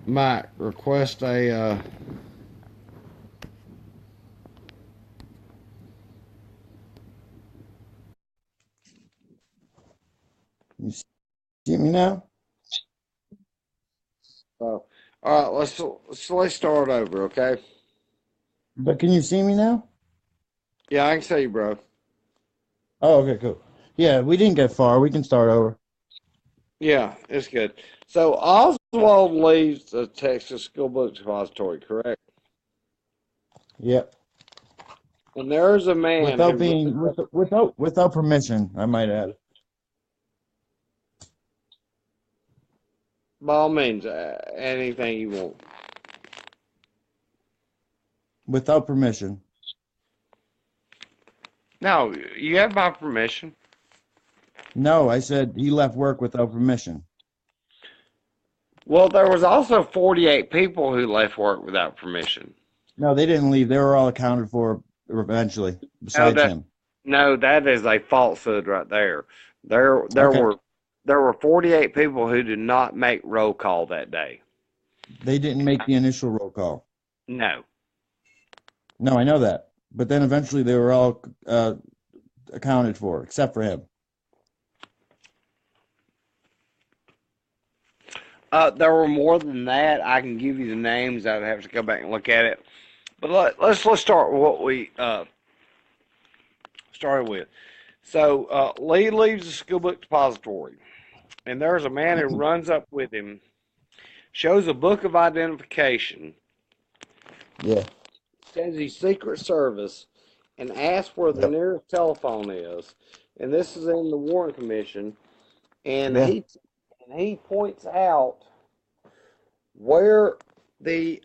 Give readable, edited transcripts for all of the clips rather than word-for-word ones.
Might request a. You see me now? All right, let's start over, okay? But can you see me now? Yeah, I can see you, bro. Oh, okay, cool. Yeah, we didn't get far. We can start over. Yeah, it's good. So Oswald leaves the Texas School Book Depository, correct? Yep. And there's a man Without who being runs up, without permission, I might add. by all means, anything you want. Without permission. No, you have my permission. No, I said he left work without permission. Well, there was also 48 people who left work without permission. No, they didn't leave. They were all accounted for eventually, No, besides that him. no, that is a falsehood right there. There Okay. were 48 people who did not make roll call that day. They didn't make the initial roll call. No. No, I know that. But then eventually they were all accounted for, except for him. There were more than that. I can give you the names. I'd have to go back and look at it. But let's start with what we started with. So Lee leaves the school book depository, and there's a man who runs up with him, shows a book of identification, Yeah. says he's Secret Service, and asks where the Yep. nearest telephone is. And this is in the Warren Commission, and Yeah. he points out where the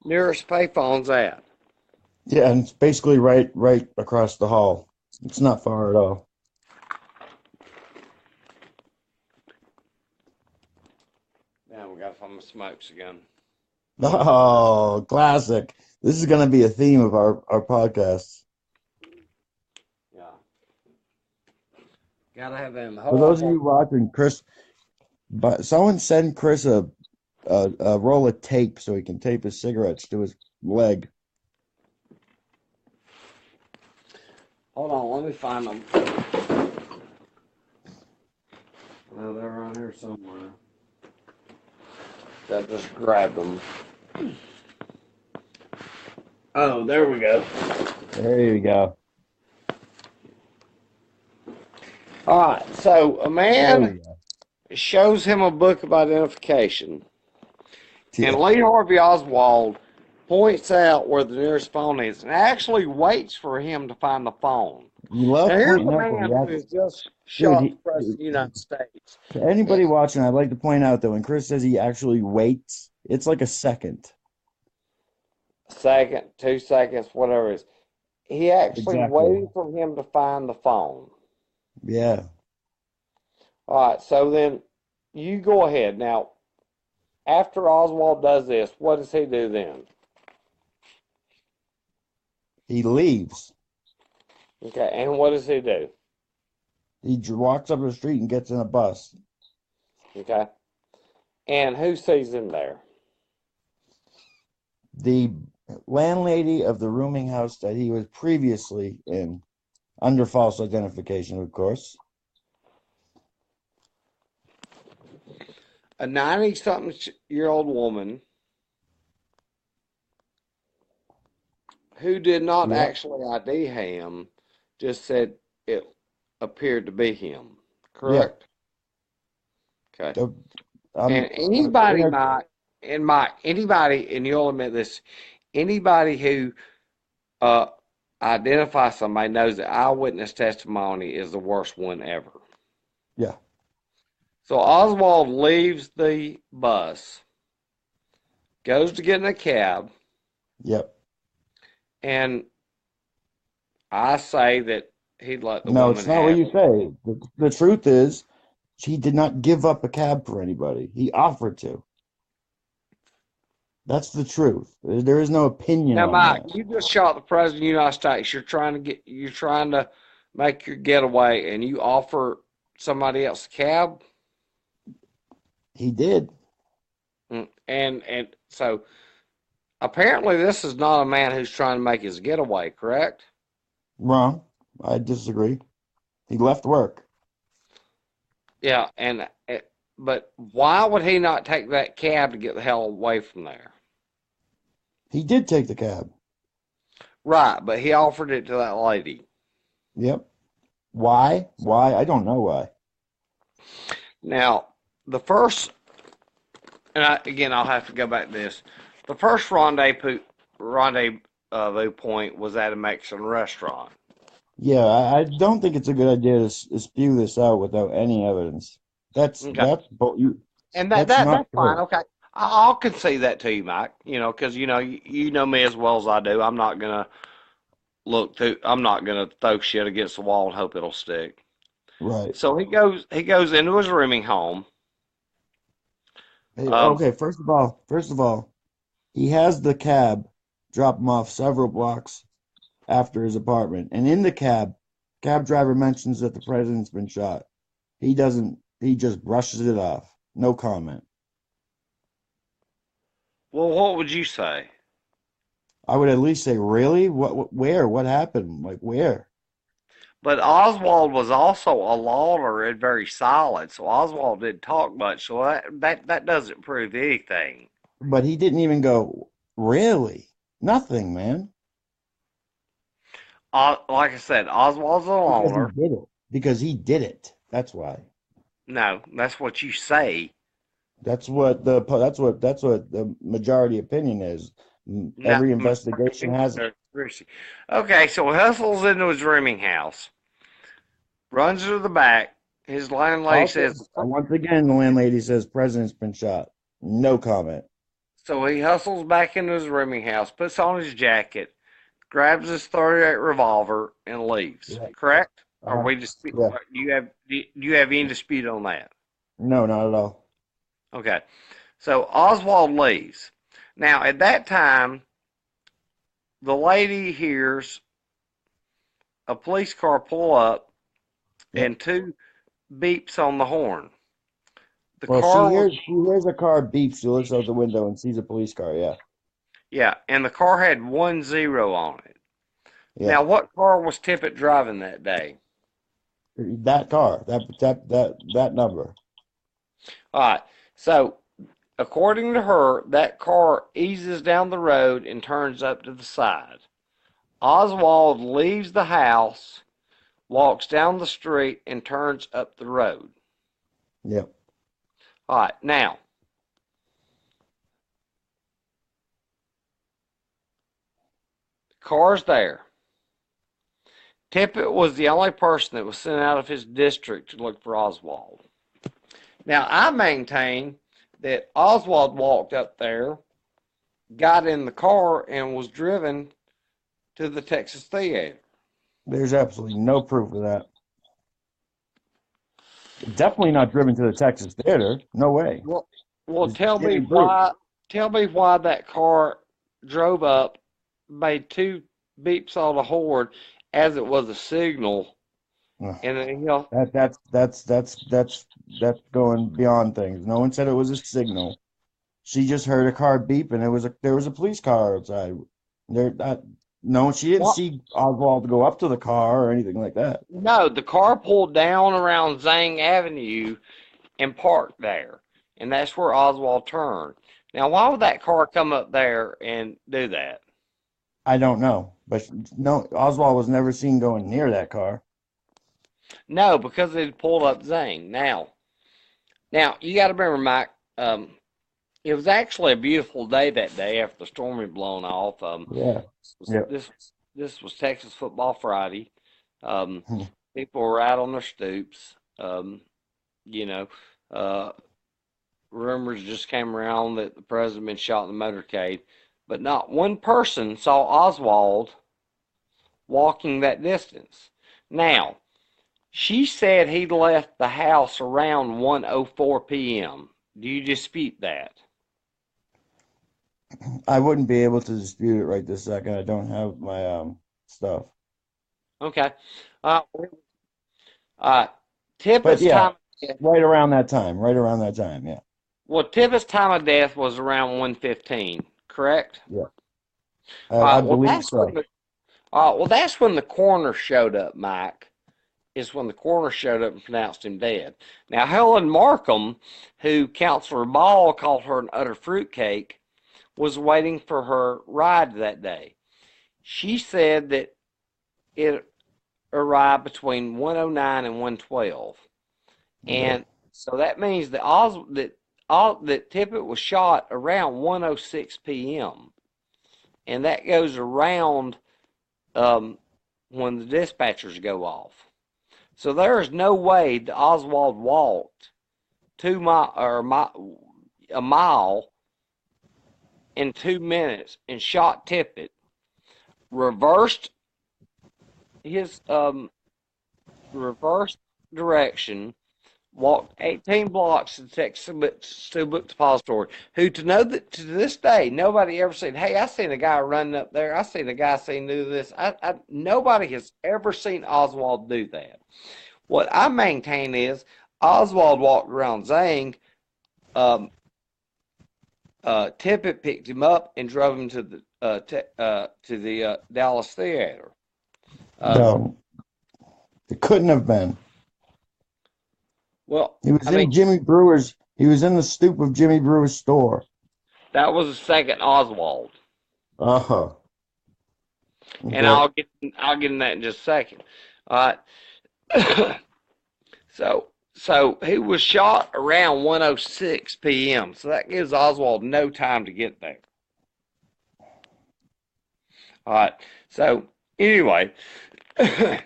nearest payphone's at. Yeah, and it's basically right across the hall. It's not far at all. Now we gotta find my smokes again. Oh, classic. This is gonna be a theme of our podcasts. Yeah, gotta have them. For Hold those of on. you watching, Chris, but someone send Chris a roll of tape so he can tape his cigarettes to his leg. Hold on. Let me find them. Well, they're around here somewhere. I just grabbed them. Oh, there we go. There you go. All right. So a There man we go. shows him a book of identification, and Yeah. Lee Harvey Oswald points out where the nearest phone is, and actually waits for him to find the phone. You Now love here's pointing a out that man he who acts, has just dude. shot the president of the United States. To anybody watching, I'd like to point out that when Chris says he actually waits, it's like a second. Second, 2 seconds, whatever it is. He actually Exactly. waited for him to find the phone. Yeah. All right, so then you go ahead. Now, after Oswald does this, what does he do then? He leaves. Okay, and what does he do? He walks up the street and gets in a bus. Okay, and who sees him there? The landlady of the rooming house that he was previously in, under false identification, of course. A 90-something-year-old woman who did not Yep. actually ID him, just said it appeared to be him. Yeah. Correct? Okay. Uh, And in anybody a, might, anybody, and you'll admit this, anybody who uh, identifies somebody knows that eyewitness testimony is the worst one ever. yeah. So Oswald leaves the bus, goes to get in a cab, Yep. and I say that he'd let the No, it's woman not what have you it. say. The truth is, he did not give up a cab for anybody. He offered to. That's the truth. There is no opinion Now, on Mike, that. you just shot the president of the United States. You're trying to make your getaway, and you offer somebody else a cab. He did. And so apparently this is not a man who's trying to make his getaway, correct? Wrong. I disagree. He left work. Yeah, but why would he not take that cab to get the hell away from there? He did take the cab. Right, but he offered it to that lady. Yep. Why? Why? I don't know why. Now, the first, again, I'll have to go back to this. The first rendezvous point was at a Mexican restaurant. Yeah, I don't think it's a good idea to spew this out without any evidence. Okay, and That's not that's fine. true. Okay, I'll concede that to you, Mike. Because you know me as well as I do. I'm not gonna throw shit against the wall and hope it'll stick. Right. So he goes into his rooming home. Hey, Um, okay, first of all, he has the cab drop him off several blocks after his apartment. And in the cab driver mentions that the president's been shot. He just brushes it off. No comment. well, what would you say? I would at least say, really? Where? What happened? Like, where? But Oswald was also a lawyer and very silent, so Oswald didn't talk much. So that doesn't prove anything. But he didn't even go, really? Nothing, man. Like I said, Oswald's a Because he loner. did it. Because he did it. That's why. No, that's what you say. That's what the majority opinion is. No, Every investigation has it. okay, so he hustles into his rooming house, runs to the back. His landlady Also, says, once again, the landlady says president's been shot. No comment. so he hustles back into his rooming house, puts on his jacket, grabs his 38 revolver, and leaves. Yeah. Correct? Or Uh-huh. we just do Yeah. you have any dispute on that? No, not at all. Okay. So Oswald leaves. Now at that time, the lady hears a police car pull up Yep. and two beeps on the horn. The Well, car was she hears a car beep. She looks out the window and sees a police car. Yeah. yeah, and the car had 10 on it. Yeah. Now what car was Tippit driving that day? That car. That number. All right. So according to her, that car eases down the road and turns up to the side. Oswald leaves the house, walks down the street, and turns up the road. Yep. All right, now, the car's there. Tippett was the only person that was sent out of his district to look for Oswald. Now, I maintain that Oswald walked up there, got in the car, and was driven to the Texas Theater. There's absolutely no proof of that. Definitely not driven to the Texas Theater. No way. Well, well, It's getting proof. tell me why that car drove up, made two beeps on the horn as it was a signal, Ugh. and then he'll. That's going beyond things. No one said it was a signal. She just heard a car beep, and there was a police car outside. There, no, she didn't What? see Oswald go up to the car or anything like that. No, the car pulled down around Zang Avenue and parked there, and that's where Oswald turned. Now, why would that car come up there and do that? I don't know, but no, Oswald was never seen going near that car. No, because it pulled up Zang. Now you got to remember, Mike. It was actually a beautiful day that day after the storm had blown off. Yeah, This was yeah, this, this was Texas Football Friday. Um, People were out on their stoops. You know, uh, rumors just came around that the president had been shot in the motorcade, but not one person saw Oswald walking that distance. Now, she said he left the house around 1:04 p.m. Do you dispute that? I wouldn't be able to dispute it right this second. I don't have my stuff, Okay. Uh, uh, but Tippett's yeah, time. right around that time. Right around that time. Yeah. Well, Tippett's time of death was around 1:15, correct? Yeah, All I right. Well, believe that's when so. the all right, well that's when the coroner showed up, Mike. Is when the coroner showed up and pronounced him dead. Now, Helen Markham, who Counselor Ball called her an utter fruitcake, was waiting for her ride that day. She said that it arrived between 1:09 and 1:12, Yeah. and so that means that that Tippit was shot around 1:06 p.m. and that goes around um, when the dispatchers go off. So there is no way that Oswald walked 2 mile or a mile in 2 minutes and shot Tippit, reversed his reversed direction, walked 18 blocks to the Texas Book Depository, who to know that to this day, nobody ever said, hey, I seen a guy running up there. I seen a guy seen do this. Nobody has ever seen Oswald do that. What I maintain is Oswald walked around Zang. Tippit picked him up and drove him to the Dallas theater. Um, No, it couldn't have been. well, He was I mean, in Jimmy Brewer's. He was in the stoop of Jimmy Brewer's store. that was the second Oswald, Uh huh. and Okay. I'll get in that in just a second. All right. So he was shot around 1:06 p.m. So that gives Oswald no time to get there. All right. So anyway, that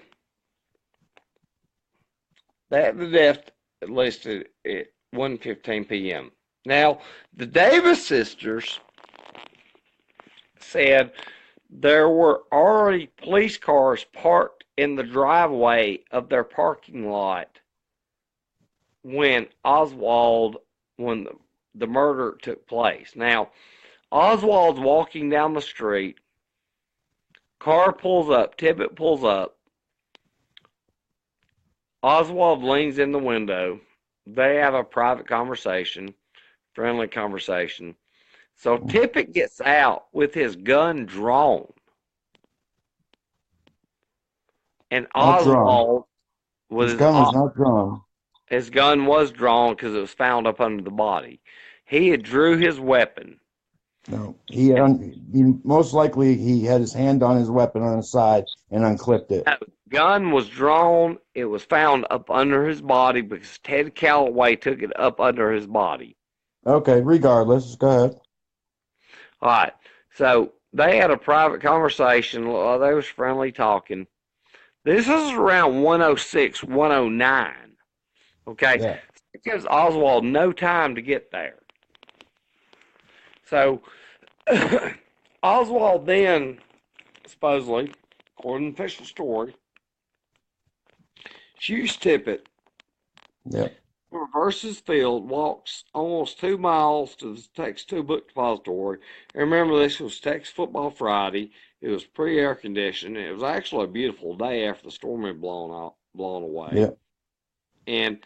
the death listed at 1:15 p.m. Now the Davis sisters said there were already police cars parked in the driveway of their parking lot when the murder took place. Now, Oswald's walking down the street, car pulls up, Tippit pulls up, Oswald leans in the window, they have a private conversation, friendly conversation. So Tippit gets out with his gun drawn, and Not drawn. Oswald His was gun was not drawn. his gun was drawn because it was found up under the body. He had drew his weapon, No, and he most likely he had his hand on his weapon on his side and unclipped it. the gun was drawn. It was found up under his body because Ted Calloway took it up under his body. Okay, regardless, go ahead. All right. So they had a private conversation. They was friendly talking. This is around 1:06, 1:09. Okay. Yeah. It gives Oswald no time to get there. So Oswald then, supposedly, according to the official story, shoots Tippit, Yeah. reverses field, walks almost 2 miles to the Texas Book Depository. And remember, this was Texas Football Friday. It was pre-air conditioned. It was actually a beautiful day after the storm had blown away. Yeah. And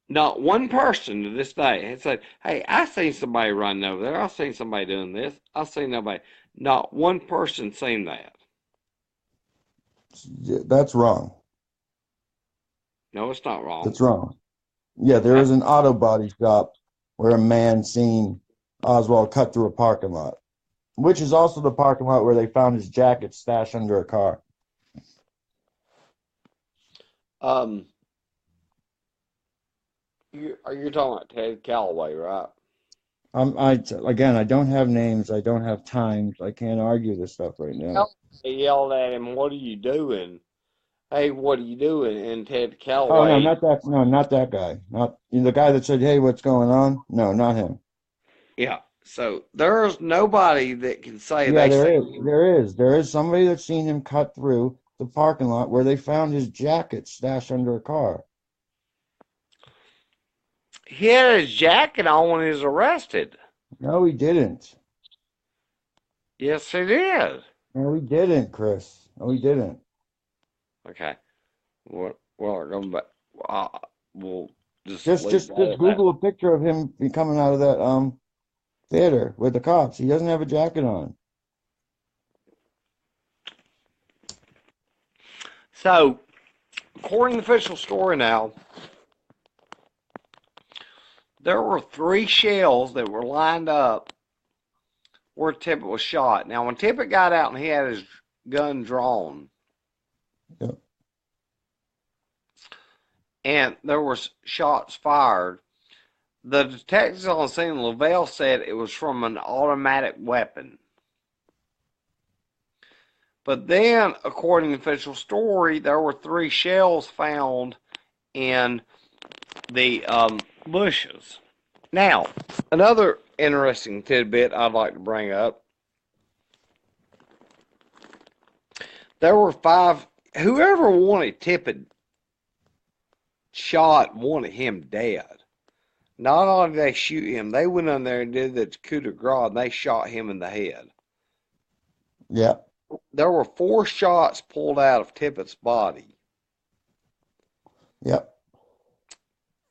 not one person to this day had said, hey, I seen somebody running over there. I seen somebody doing this. I seen nobody. Not one person seen that. That's wrong. No, it's not wrong. That's wrong. Yeah, there Uh, was an auto body shop where a man seen Oswald cut through a parking lot, which is also the parking lot where they found his jacket stashed under a car. Um, you're talking about Ted Calloway, right? Again, I don't have names. I don't have times. I can't argue this stuff right now. They yelled at him, "What are you doing? Hey, what are you doing?" And Ted Oh no, Calloway, not that. No, not that guy. Not the guy that said, "Hey, what's going on?" No, not him. yeah. So there's nobody that can say Yeah, they there say is. There is somebody that's seen him cut through the parking lot where they found his jacket stashed under a car. he had his jacket on when he was arrested. No, he didn't. Yes, he did. No, he didn't, Chris. No, he didn't. Okay. Well, going back. Uh, well, Just Just leave just that just at that. Google a picture of him coming out of that theater with the cops. He doesn't have a jacket on. So, according to the official story now, there were three shells that were lined up where Tippit was shot. Now, when Tippit got out and he had his gun drawn, Yep. and there was shots fired, the detectives on the scene, Lavelle, said it was from an automatic weapon. But then, according to the official story, there were three shells found in the bushes. Now, another interesting tidbit I'd like to bring up. There were five. Whoever wanted Tippit shot wanted him dead. Not only did they shoot him, they went in there and did the coup de grace and they shot him in the head. Yep. There were four shots pulled out of Tippit's body. Yep.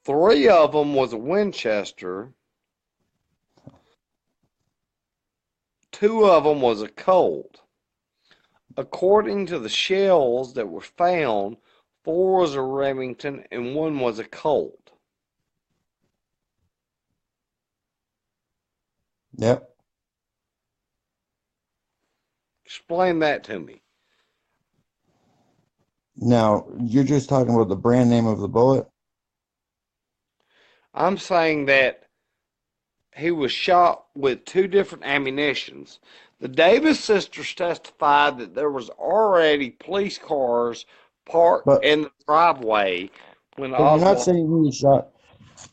Three of them was a Winchester. Two of them was a Colt. According to the shells that were found, four was a Remington and one was a Colt. Yep. Explain that to me. Now, you're just talking about the brand name of the bullet? I'm saying that he was shot with two different ammunitions. The Davis sisters testified that there was already police cars parked But in the driveway when but you're not Oswald. saying he was shot.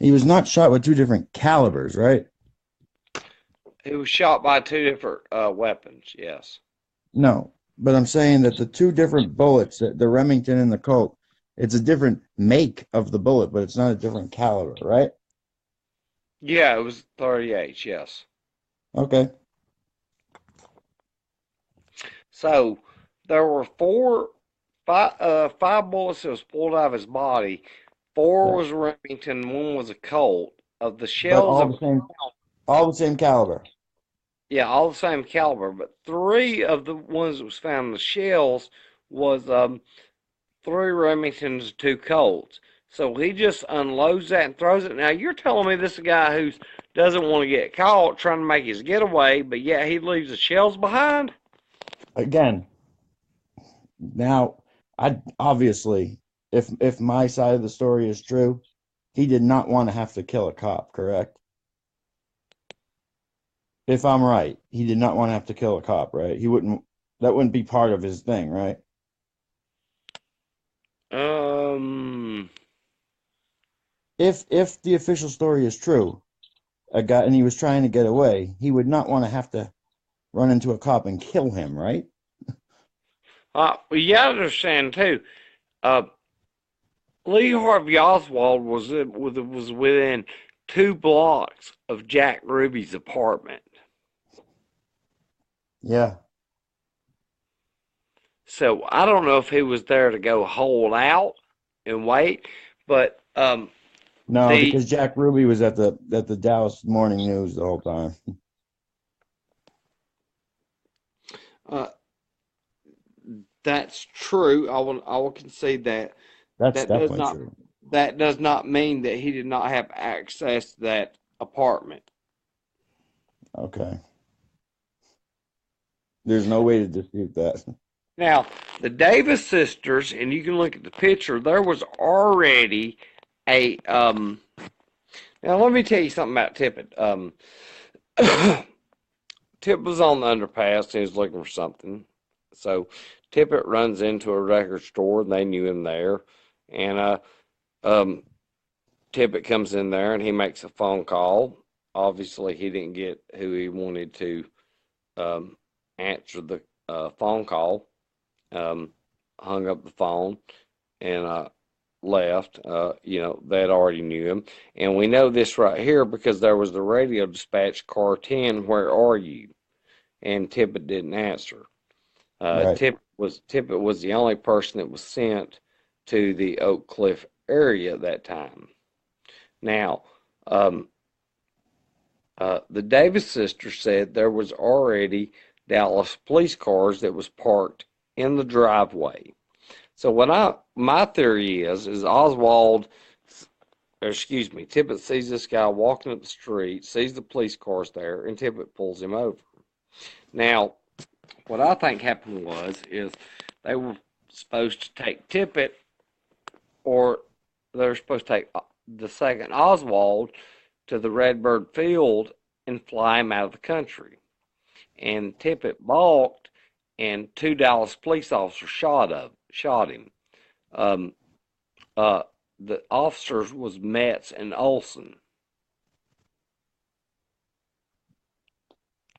He was not shot with two different calibers, right? He was shot by two different weapons. Yes. No. But I'm saying that the two different bullets, the Remington and the Colt, it's a different make of the bullet, but it's not a different caliber, right? Yeah, it was 38. Yes. Okay. So there were five bullets that was pulled out of his body. Four Yeah. was Remington, one was a Colt. Of the But shells that were found, all the same caliber. yeah, all the same caliber, but three of the ones that was found in the shells was three Remingtons, two Colts. So he just unloads that and throws it. Now you're telling me this is a guy who doesn't want to get caught trying to make his getaway, but yet he leaves the shells behind? Again, now I obviously if my side of the story is true, he did not want to have to kill a cop, correct? If I'm right, he did not want to have to kill a cop, right? He wouldn't that wouldn't be part of his thing, right? Um, If the official story is true, a guy and he was trying to get away, he would not want to have to run into a cop and kill him, right? you gotta understand too. Uh, Lee Harvey Oswald was within 2 blocks of Jack Ruby's apartment. Yeah. So I don't know if he was there to go hold out and wait, but No, the because Jack Ruby was at the Dallas Morning News the whole time. uh, that's true. I will concede that. That's That does definitely not true. that does not mean that he did not have access to that apartment. Okay. There's no way to dispute that. Now, the Davis sisters, and you can look at the picture, there was already a now let me tell you something about Tippit. Tip was on the underpass and he was looking for something. So Tippit runs into a record store and they knew him there. And um Tippit comes in there and he makes a phone call. Obviously he didn't get who he wanted to um answer the phone call. Um hung up the phone and left. They had already knew him. And we know this right here because there was the radio dispatch, car 10, where are you? And Tippit didn't answer. Right. Tippit was the only person that was sent to the Oak Cliff area at that time. Now, um, the Davis sisters said there was already Dallas police cars that was parked in the driveway. So my theory is Oswald, or excuse me, Tippit sees this guy walking up the street, sees the police cars there, and Tippit pulls him over. Now, what I think happened is they were supposed to take Tippit, or they were supposed to take the second Oswald to the Redbird Field and fly him out of the country. And Tippit balked, and two Dallas police officers shot him. Um, uh, the officers was Metz and Olson.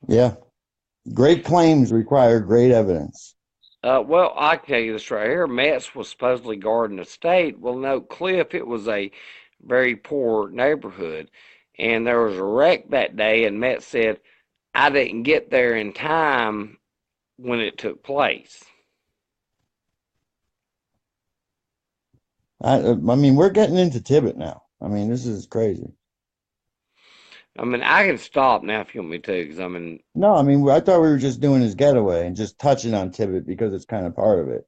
Yeah. Great claims require great evidence. Well, I can tell you this right here. Metz was supposedly guarding the state. Well, no, Cliff, it was a very poor neighborhood, and there was a wreck that day, and Metz said, I didn't get there in time when it took place. I mean, we're getting into Tibbet now. I mean, this is crazy. I mean, I can stop now if you want me to, because I mean, No, I mean, I thought we were just doing his getaway and just touching on Tibbet because it's kind of part of it.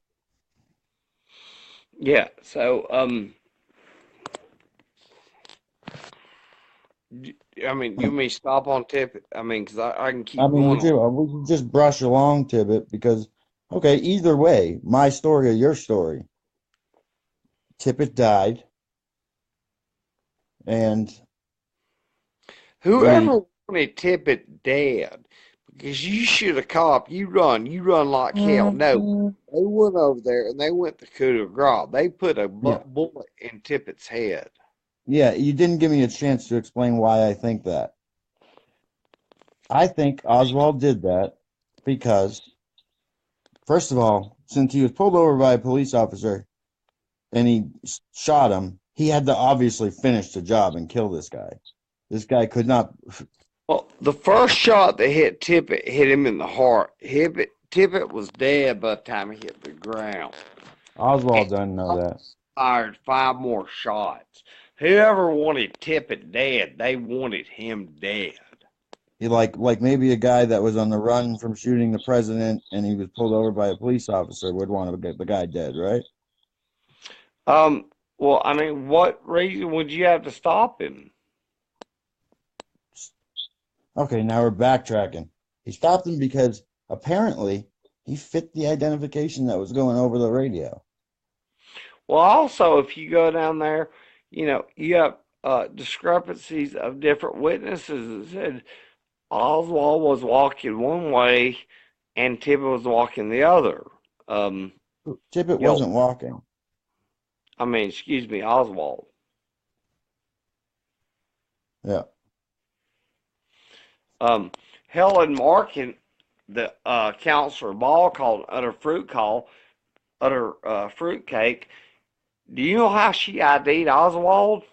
yeah. So, I mean, you may stop on tip. I mean, because I can I keep mean, going on. we should just brush along Tibbet because, okay, either way, my story or your story, Tippet died, and we, Whoever wanted Tippit dead, because you should have cop. You run like hell. No, they went over there and they went to coup de grace. They put a yeah, bullet in Tippit's head. yeah, you didn't give me a chance to explain why I think that. I think Oswald did that because, first of all, since he was pulled over by a police officer and he shot him, he had to obviously finish the job and kill this guy. This guy could not. Well, the first shot that hit Tippit hit him in the heart. Tippit was dead by the time he hit the ground. And Oswald doesn't know that. fired five more shots. Whoever wanted Tippit dead, they wanted him dead. He like maybe a guy that was on the run from shooting the president and he was pulled over by a police officer would want to get the guy dead, right? Um, well, I mean, what reason would you have to stop him? Okay, now we're backtracking. He stopped him because apparently he fit the identification that was going over the radio. Well, also, if you go down there, you have discrepancies of different witnesses that said Oswald was walking one way and Tippit was walking the other. Um, Tippit you know, wasn't walking. I mean, excuse me, Oswald. Yeah. Um, Helen Markin, the Counselor Ball called utter fruitcake. Do you know how she ID'd Oswald?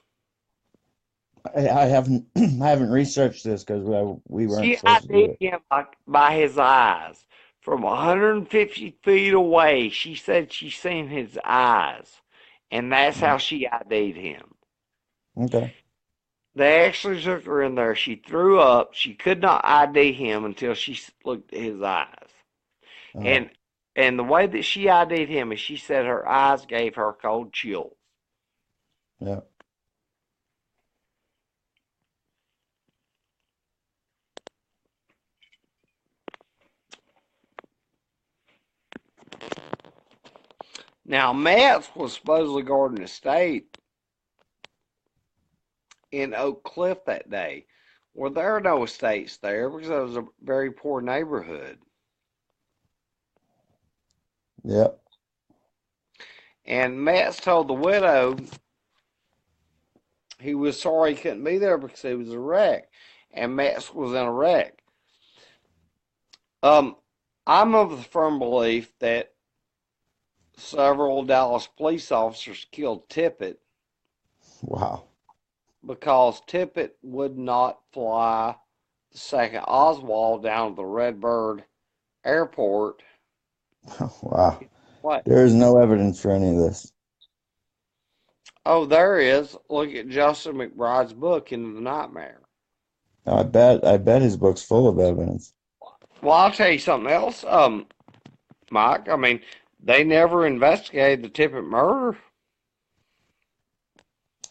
I haven't I haven't researched this because we weren't She supposed to do ID'd it. him by his eyes. From 150 feet away, she said she seen his eyes. And that's how she ID'd him. Okay. They actually took her in there. She threw up. She could not ID him until she looked at his eyes. Oh, And and the way that she ID'd him is she said her eyes gave her cold chills. yeah. Now, Metz was supposedly guarding the state in Oak Cliff that day. Well, there are no estates there because it was a very poor neighborhood. Yeah. And Metz told the widow he was sorry he couldn't be there because he was a wreck. And Metz was in a wreck. Um, I'm of the firm belief that several Dallas police officers killed Tippit Wow. because Tippit would not fly the second Oswald down to the Redbird Airport. Wow. What? There is no evidence for any of this. Oh, there is. Look at Justin McBride's book, Into the Nightmare. I bet his book's full of evidence. Well, I'll tell you something else, Mike. I mean, they never investigated the Tippit murder.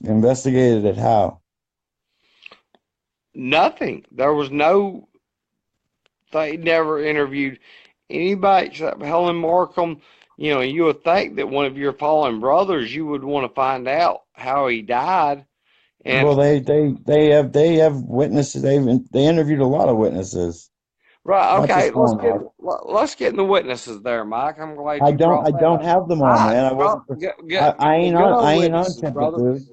Investigated it how? Nothing. There was no. They never interviewed anybody except Helen Markham. You know, you would think that one of your fallen brothers, you would want to find out how he died. And Well, they have witnesses. They interviewed a lot of witnesses, right, not okay, just one. let's get in the witnesses there, Mike. I'm glad I you don't brought I that don't up. have them all, I man. I brought wasn't. I the ain't good on. old I ain't on witnesses, Tippit, brother. dude.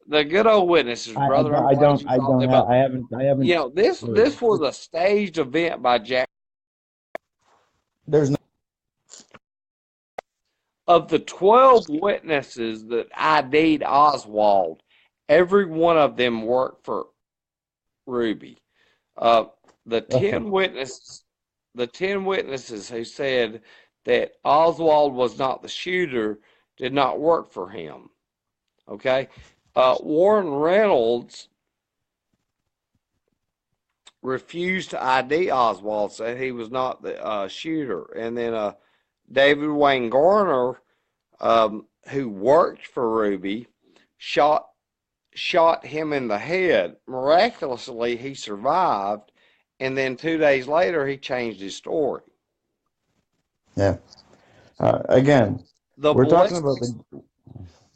The good old witnesses, brother. I'm glad you I brought don't them have. up. I haven't. I haven't. You know, this was a staged event by Jack. There's no. Of the 12 witnesses that ID'd Oswald, every one of them worked for Ruby. Uh, the 10 witnesses, the 10 witnesses who said that Oswald was not the shooter did not work for him. Okay. Warren Reynolds refused to ID Oswald, said he was not the shooter. And then David Wayne Garner, who worked for Ruby, shot him in the head. Miraculously, he survived, and then 2 days later, he changed his story. Yeah. Again, The we're talking about ballistics, the.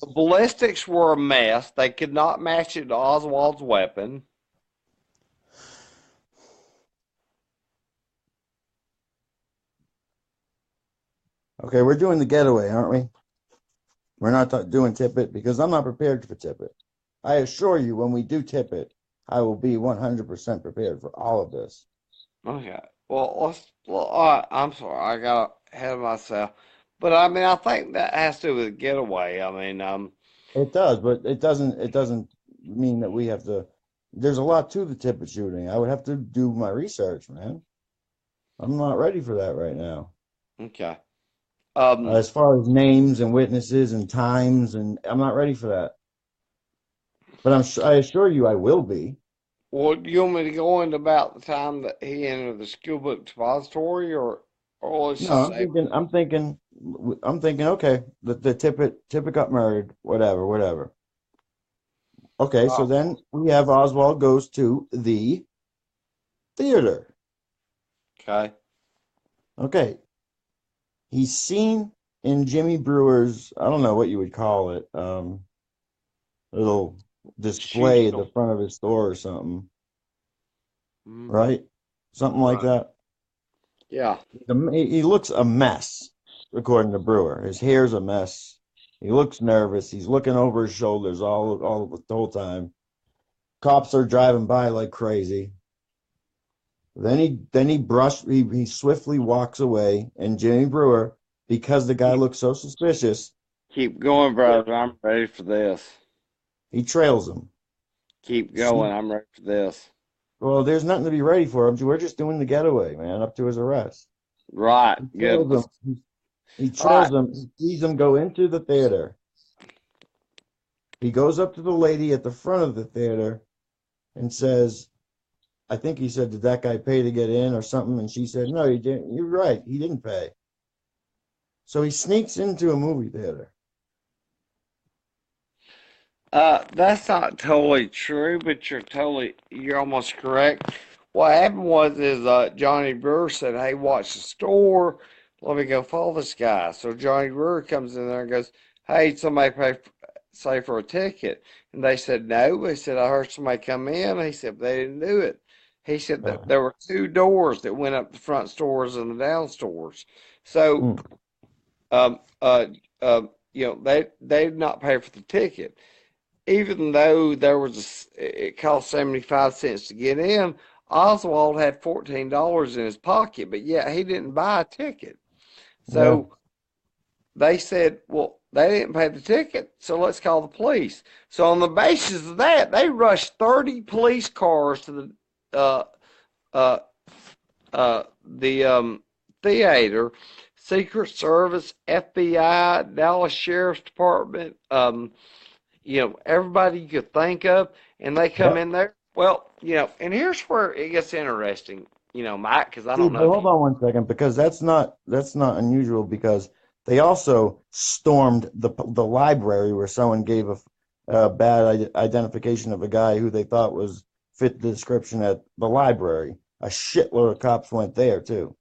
the ballistics were a mess. They could not match it to Oswald's weapon. Okay, we're doing the getaway, aren't we? We're not doing Tippit because I'm not prepared for Tippit. I assure you, when we do Tippit, I will be 100% prepared for all of this. Okay. Well, all right, I'm sorry. I got ahead of myself. But I mean, I think that has to do with getaway. I mean, It does, but it doesn't mean that we have to. There's a lot to the Tippit shooting. I would have to do my research, man. I'm not ready for that right now. okay. Um, As far as names and witnesses and times, and I'm not ready for that. But I assure you, I will be. well, do you want me to go into about the time that he entered the school book depository, or let's No, just I'm say, thinking. I'm thinking. Okay, the Tippit got murdered. Whatever. Okay, uh, so then we have Oswald goes to the theater. okay, Okay, he's seen in Jimmy Brewer's, I don't know what you would call it, little shoe display at the store. front of his store or something, Mm, right? Something like right. that. Yeah. He looks a mess, according to Brewer. His hair's a mess. He looks nervous. He's looking over his shoulders all the whole time. Cops are driving by like crazy. Then he swiftly walks away, and Jimmy Brewer, because the guy Keep, looks so suspicious, keep going, brother. I'm ready for this. he trails him. Keep See, going. I'm ready for this. well, there's nothing to be ready for him. We're just doing the getaway, man, up to his arrest. Right. He Good. trails him. He All right. trails him. He sees him go into the theater. He goes up to the lady at the front of the theater and says, I think he said, "Did that guy pay to get in or something?" And she said, "No, he didn't. You're right. He didn't pay." So he sneaks into a movie theater. That's not totally true, but you're almost correct. What happened was is Johnny Brewer said, "Hey, watch the store. Let me go follow this guy." So Johnny Brewer comes in there and goes, "Hey, somebody say for a ticket?" And they said no. He said, "I heard somebody come in." He said, "They didn't do it." He said that there were two doors that went up the front stores and the down stores. So Mm. um, uh, they did not pay for the ticket, even though it cost 75 cents to get in. Oswald had $14 in his pocket, but yet he didn't buy a ticket. Yeah. So they said, well, they didn't pay the ticket, so let's call the police. So on the basis of that, they rushed 30 police cars to uh, uh, the theater. Secret Service, FBI, Dallas Sheriff's Department, everybody you could think of, and they come Yep. in there. Well, and here's where it gets interesting, Mike, because I See, don't know but if hold you. on one second, because that's not unusual because they also stormed the library where someone gave a bad identification of a guy who they thought was fit the description at the library. A shitload of cops went there too.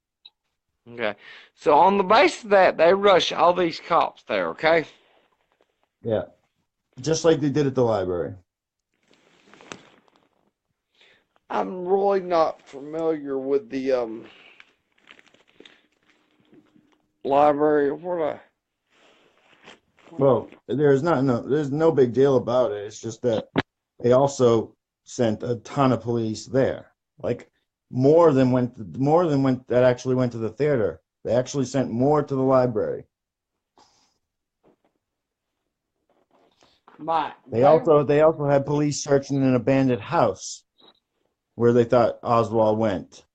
Okay. So on the basis of that, they rush all these cops there, okay? Yeah, just like they did at the library. I'm really not familiar with the library. Well, there's no big deal about it. It's just that they also sent a ton of police there, like more than that actually went to the theater. They actually sent more to the library. Mike, They also had police searching an abandoned house where they thought Oswald went.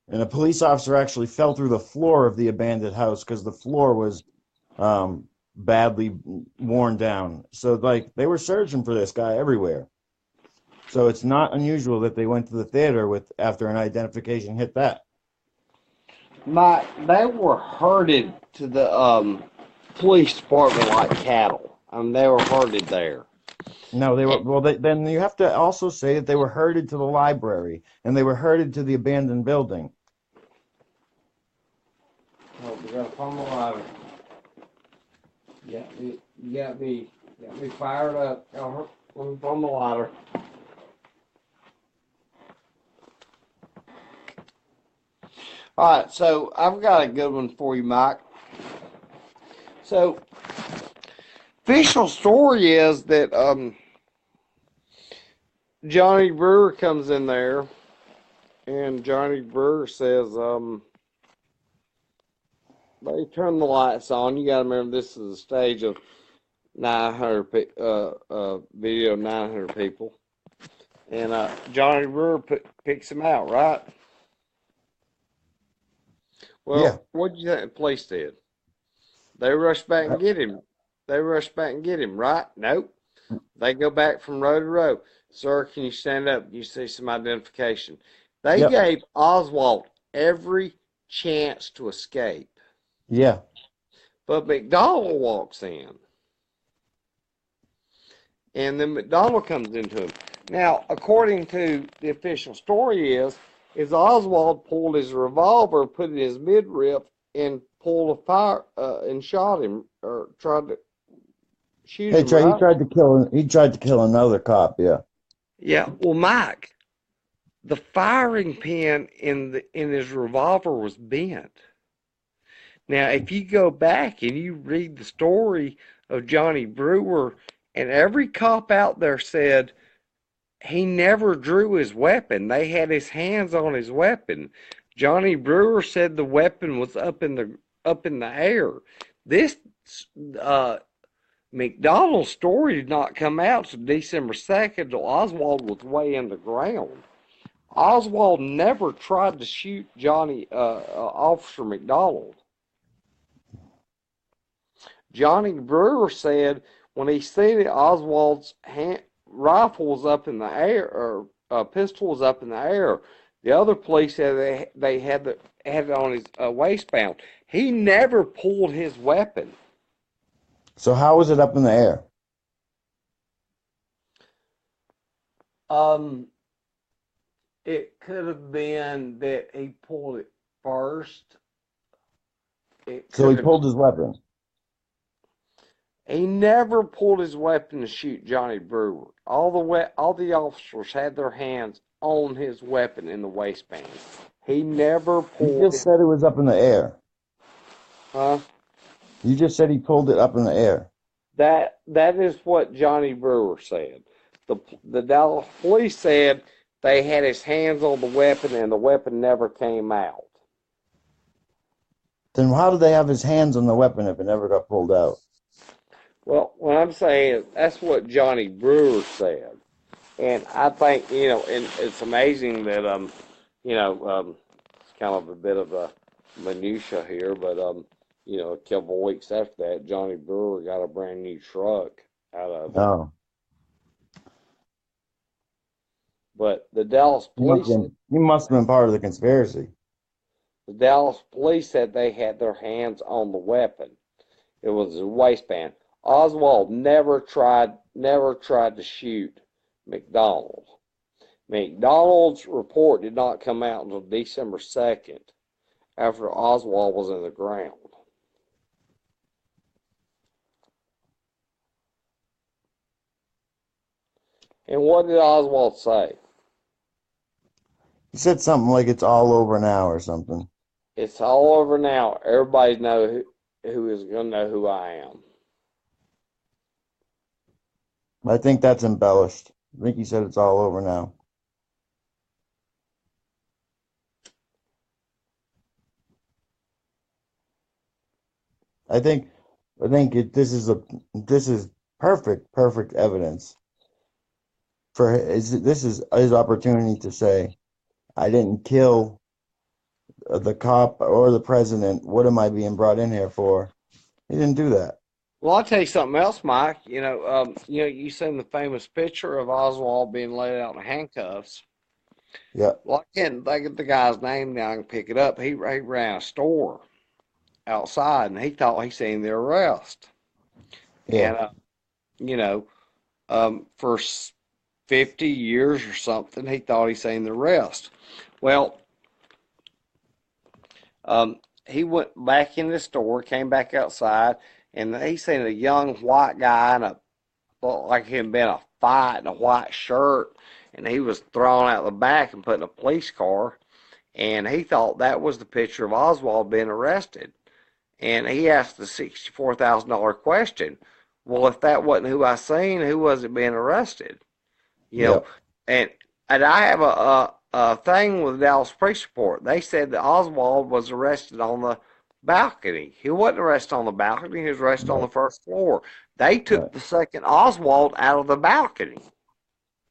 And a police officer actually fell through the floor of the abandoned house because the floor was badly worn down. So like they were searching for this guy everywhere. So it's not unusual that they went to the theater with after an identification hit that. they were herded to the police department like cattle. I mean, they were herded there. No, they were And, well. Then you have to also say that they were herded to the library and they were herded to the abandoned building. oh, we got a phone line. You got me fired up. Let me phone the ladder. All right, so I've got a good one for you, Mike. So, official story is that Johnny Brewer comes in there, and Johnny Brewer says, they turn the lights on. You got to remember this is a stage of 900 video, 900 people, and Johnny Brewer picks him out, right? Yeah. Well, what do you think the police did? They rush back and get him. They rush back and get him, right? Nope. They go back from row to row. Sir, can you stand up? You see some identification. They Yep. gave Oswald every chance to escape. Yeah. But McDonald walks in. And then McDonald comes into him. Now, according to the official story is Oswald pulled his revolver, put it in his midriff, and pulled a fire and shot him or tried to shoot him, He right? tried to kill. He tried to kill another cop. Yeah. Yeah. Well, Mike, the firing pin in his revolver was bent. Now, if you go back and you read the story of Johnny Brewer, and every cop out there said he never drew his weapon. They had his hands on his weapon. Johnny Brewer said the weapon was up in the air. This uh, McDonald's story did not come out until December 2nd, till Oswald was way in the ground. Oswald never tried to shoot Officer McDonald. Johnny Brewer said when he seen it, Oswald's rifle was up in the air, or pistol was up in the air. The other police said they had it on his waistband. He never pulled his weapon. So how was it up in the air? Um, it could have been that he pulled it first. It So he could have. pulled his weapon. He never pulled his weapon to shoot Johnny Brewer. All the officers had their hands on his weapon in the waistband. He never You pulled just it. said it was up in the air. Huh? You just said he pulled it up in the air. That is what Johnny Brewer said. The Dallas police said they had his hands on the weapon and the weapon never came out. Then how did they have his hands on the weapon if it never got pulled out? Well, what I'm saying is that's what Johnny Brewer said. And I think, and it's amazing that it's kind of a bit of a minutia here, but a couple of weeks after that, Johnny Brewer got a brand new truck. out of it. Oh, But the Dallas police he must have been part of the conspiracy. the Dallas police said they had their hands on the weapon. It was a waistband. Oswald never tried to shoot McDonald. McDonald's report did not come out until December 2nd, after Oswald was in the ground. And what did Oswald say? He said something like it's all over now or something. It's all over now. Everybody who is going to know who I am. I think that's embellished. I think he said it's all over now. I think this is perfect evidence for this is his opportunity to say, I didn't kill the cop or the president. What am I being brought in here for? He didn't do that. Well, I'll tell you something else, Mike. You seen the famous picture of Oswald being laid out in handcuffs. Yeah, Well, I can't think of the guy's name now. I can pick it up. He ran a store outside, and he thought he seen the arrest. yeah. And you know, for 50 years or something, he thought he seen the arrest. Well, he went back in the store, came back outside, and he seen a young white guy in a looked like he'd been a fight in a white shirt, and he was thrown out the back and put in a police car. And he thought that was the picture of Oswald being arrested. And he asked the $64,000 question. Well, if that wasn't who I seen, who was it being arrested? You know, Yep. and and I have a thing with the Dallas Police Report. They said that Oswald was arrested on the balcony. He wasn't arrested on the balcony. He was arrested on the Right. first floor. They took Right. the second Oswald out of the balcony.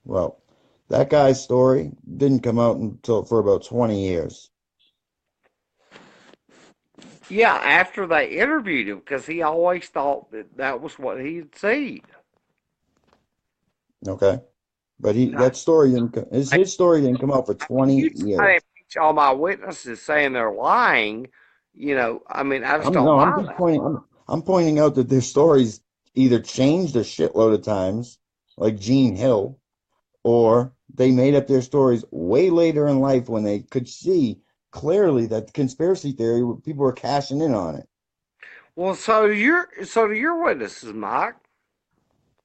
Well, that guy's story didn't come out until for about 20 years. Yeah, after they interviewed him, because he always thought that that was what he'd seen. Okay. But he I, that story didn't his story didn't come out for 20 you try to years. impeach all my witnesses saying they're lying. I mean, I just I'm don't no, I'm buy just that. pointing I'm pointing out that their stories either changed a shitload of times, like Gene Hill, or they made up their stories way later in life when they could see clearly that the conspiracy theory people were cashing in on it. Well, so do your witnesses, Mike.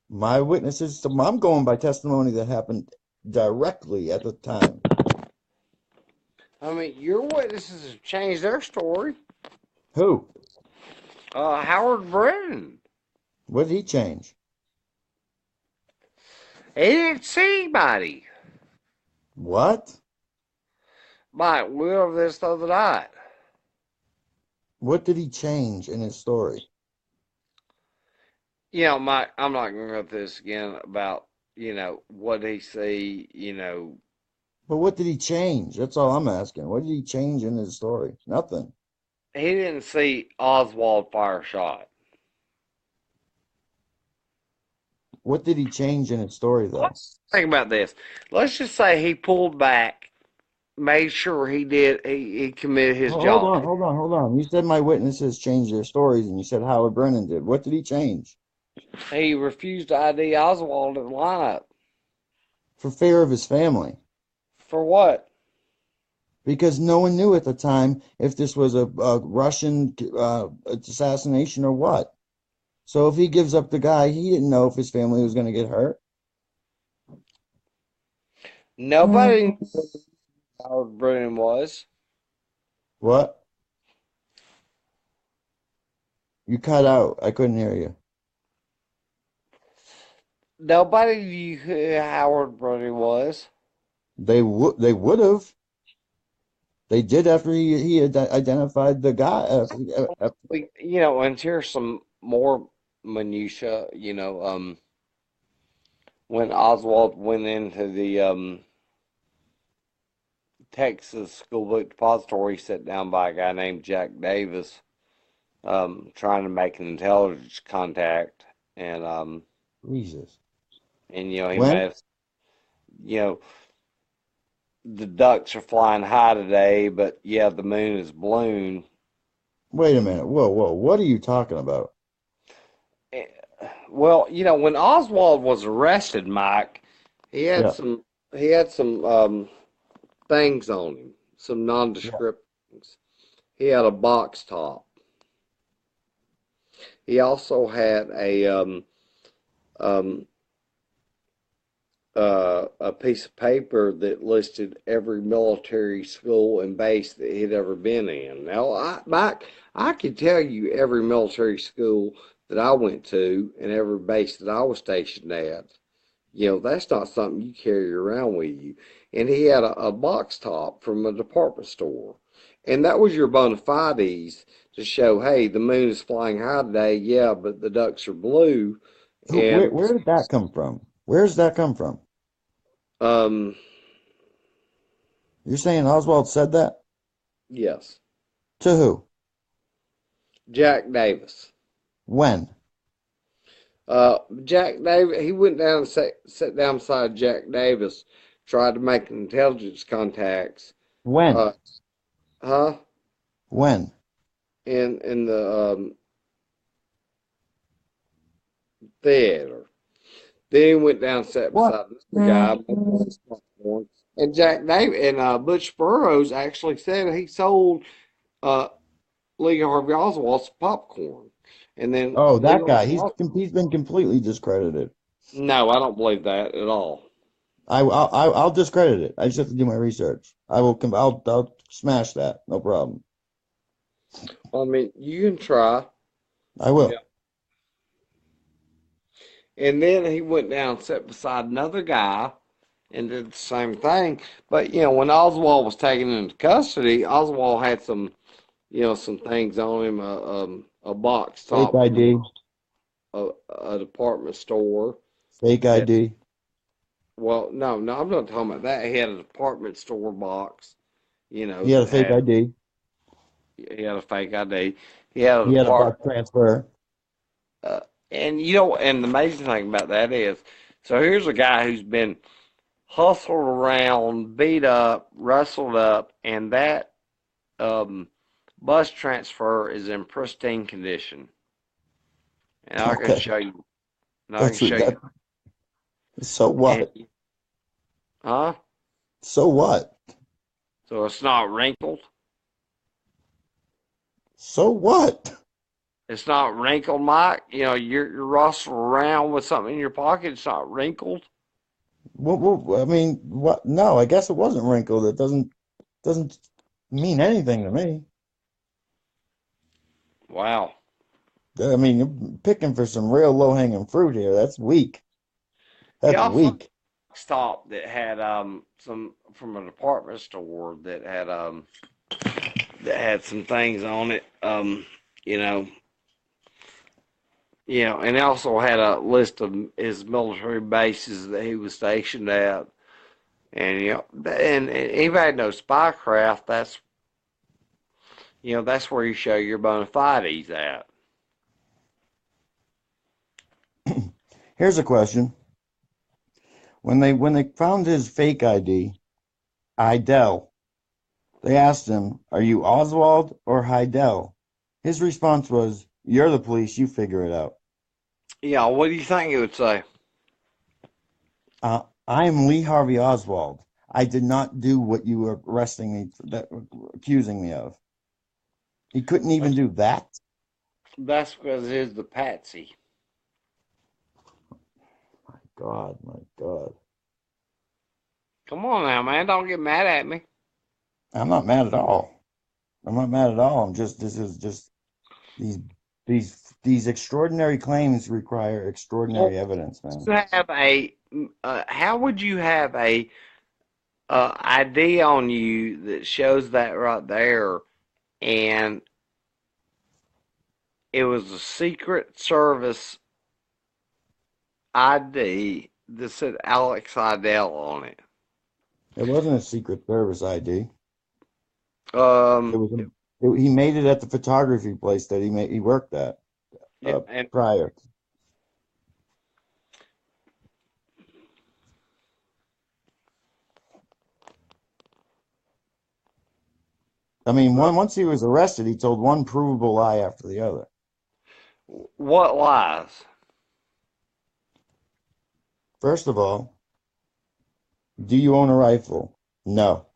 My witnesses, so I'm going by testimony that happened directly at the time. I mean, your witnesses have changed their story. Who? Howard Brennan. What did he change? He didn't see anybody. What? Mike, we went over this the other night. What did he change in his story? Mike, I'm not going to go through this again about, what he see, But what did he change? That's all I'm asking. What did he change in his story? Nothing. he didn't see Oswald fire a shot. What did he change in his story, though? Let's think about this. Let's just say he pulled back, made sure he committed his job. Hold on. You said my witnesses changed their stories, and you said Howard Brennan did. What did he change? He refused to ID Oswald in the lineup. For fear of his family. For what? Because no one knew at the time if this was a Russian assassination or what. So if he gives up the guy, he didn't know if his family was going to get hurt. Nobody knew who Howard Brennan was. What? You cut out. I couldn't hear you. Nobody knew who Howard Brennan was. They would have. They did after he had identified the guy. And here's some more minutia. When Oswald went into the Texas School Book Depository, sat down by a guy named Jack Davis, trying to make an intelligence contact, and Jesus. And he may When? have, you know, the ducks are flying high today, but yeah, the moon is blown. Wait a minute. Whoa, whoa. What are you talking about? Eh, Well, when Oswald was arrested, Mike, he had Yeah. some he had some things on him, some Yeah. nondescript things. He had a box top. He also had um, a piece of paper that listed every military school and base that he'd ever been in. Now, Mike, I can tell you every military school that I went to and every base that I was stationed at. That's not something you carry around with you. And he had a box top from a department store. And that was your bona fides to show, hey, the moon is flying high today, yeah, but the ducks are blue. Where And where did that come from? Where's that come from? um, You're saying Oswald said that? yes, To who? Jack Davis. When? Jack Davis, he went down and sat down beside Jack Davis, tried to make intelligence contacts. When? Uh, huh? When? In the theater. Then he went down and sat What? beside another guy, making his popcorn. And Jack Davis and Butch Burroughs actually said he sold uh, Lee Harvey Oswald some popcorn. And then Oh, Lee that guy. Harvey He's Oswald, he's been completely discredited. no, I don't believe that at all. I'll discredit it. I just have to do my research. I'll smash that. No problem. I mean, you can try. I Yeah. will. And then he went down and sat beside another guy and did the same thing. But when Oswald was taken into custody, Oswald had some things on him, a box Fake top from ID. a department store. Fake Had, ID. well, no, no, I'm not talking about that. He had a department store box, He had a that fake ID. he had a fake ID. He had a He had a department, buck transfer. uh, and the amazing thing about that is, so here's a guy who's been hustled around, beat up, wrestled up, and that um, bus transfer is in pristine condition. And I can Okay. show you. And I can That's show that. you. So And, what? huh? So what? So it's not wrinkled. So what? It's not wrinkled, Mike. You're rustling around with something in your pocket. It's not wrinkled. I mean, what? No, I guess it wasn't wrinkled. It doesn't mean anything to me. Wow. I mean, you're picking for some real low-hanging fruit here. That's weak. He That's also weak. stopped that had some from a department store that had some things on it. You know, and he also had a list of his military bases that he was stationed at. And and anybody knows spycraft. That's where you show your bona fides at. Here's a question. When they found his fake ID, Heidel, they asked him, "Are you Oswald or Heidel?" His response was, "You're the police. You figure it out." Yeah, what do you think he would say? I'm Lee Harvey Oswald. I did not do what you were accusing me of. He couldn't even do that. That's because he's the patsy. God, my God. Come on now, man. Don't get mad at me. I'm not mad at all. I'm not mad at all. This is just these these extraordinary claims require extraordinary evidence, man. How would you have a ID on you that shows that right there, and it was a Secret Service ID that said Alex Idell on it? It wasn't a Secret Service ID. It Um, was he made it at the photography place that he worked at yeah, and prior. I mean, once he was arrested, he told one provable lie after the other. What lies? First of all, do you own a rifle? No.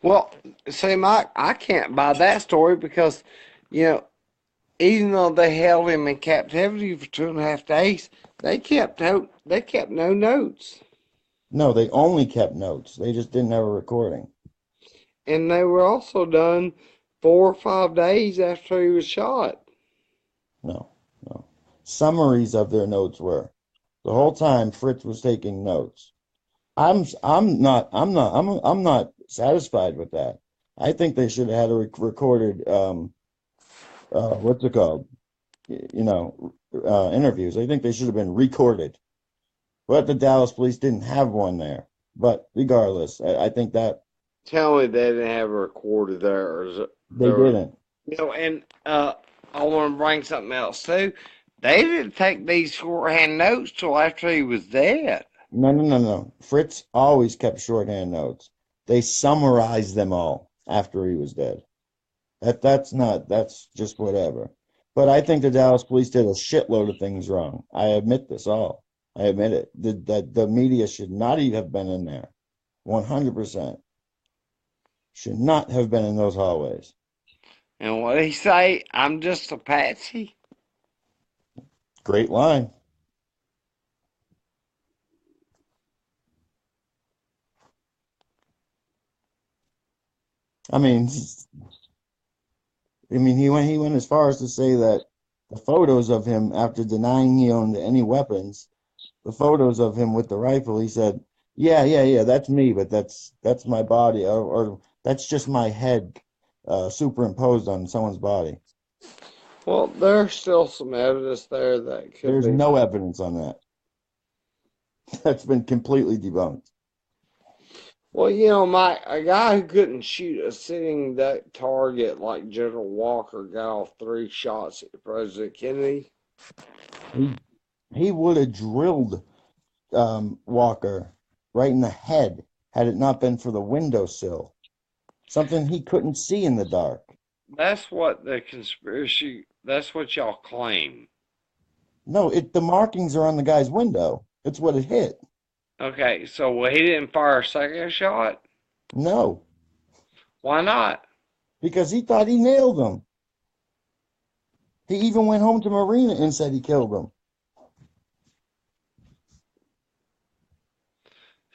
Well, see, Mike, I can't buy that story because, you know, even though they held him in captivity for 2.5 days, they kept no notes, No, they only kept notes. They just didn't have a recording. and they were also done 4 or 5 days after he was shot. No, no. Summaries of their notes were. The whole time Fritz was taking notes. I'm not satisfied with that. I think they should have had a recorded what's it called? Interviews. I think they should have been recorded. But the Dallas police didn't have one there. But regardless, I think that Tell me they didn't have a recorder there, or is it, they there was, didn't. and I want to bring something else too. They didn't take these shorthand notes till after he was dead. No, no, no, no. Fritz always kept shorthand notes. They summarized them all after he was dead. That's just whatever. But I think the Dallas police did a shitload of things wrong. I admit this all. I admit it. The media should not even have been in there. 100%. Should not have been in those hallways. And what did he say? I'm just a patsy. Great line. I mean, he went as far as to say that the photos of him after denying he owned any weapons, the photos of him with the rifle, he said, "Yeah, yeah, yeah, that's me, but that's my body, or that's just my head superimposed on someone's body." Well, there's still some evidence there that could There's be. no evidence on that. That's been completely debunked. Well, Mike, a guy who couldn't shoot a sitting duck target like General Walker got off 3 shots at President Kennedy. He he would have drilled Walker right in the head had it not been for the windowsill, something he couldn't see in the dark. That's what the conspiracy. That's what y'all claim. No, the markings are on the guy's window. It's what it hit. Okay, so he didn't fire a second shot. No, Why not? because he thought he nailed him. He even went home to Marina and said he killed him.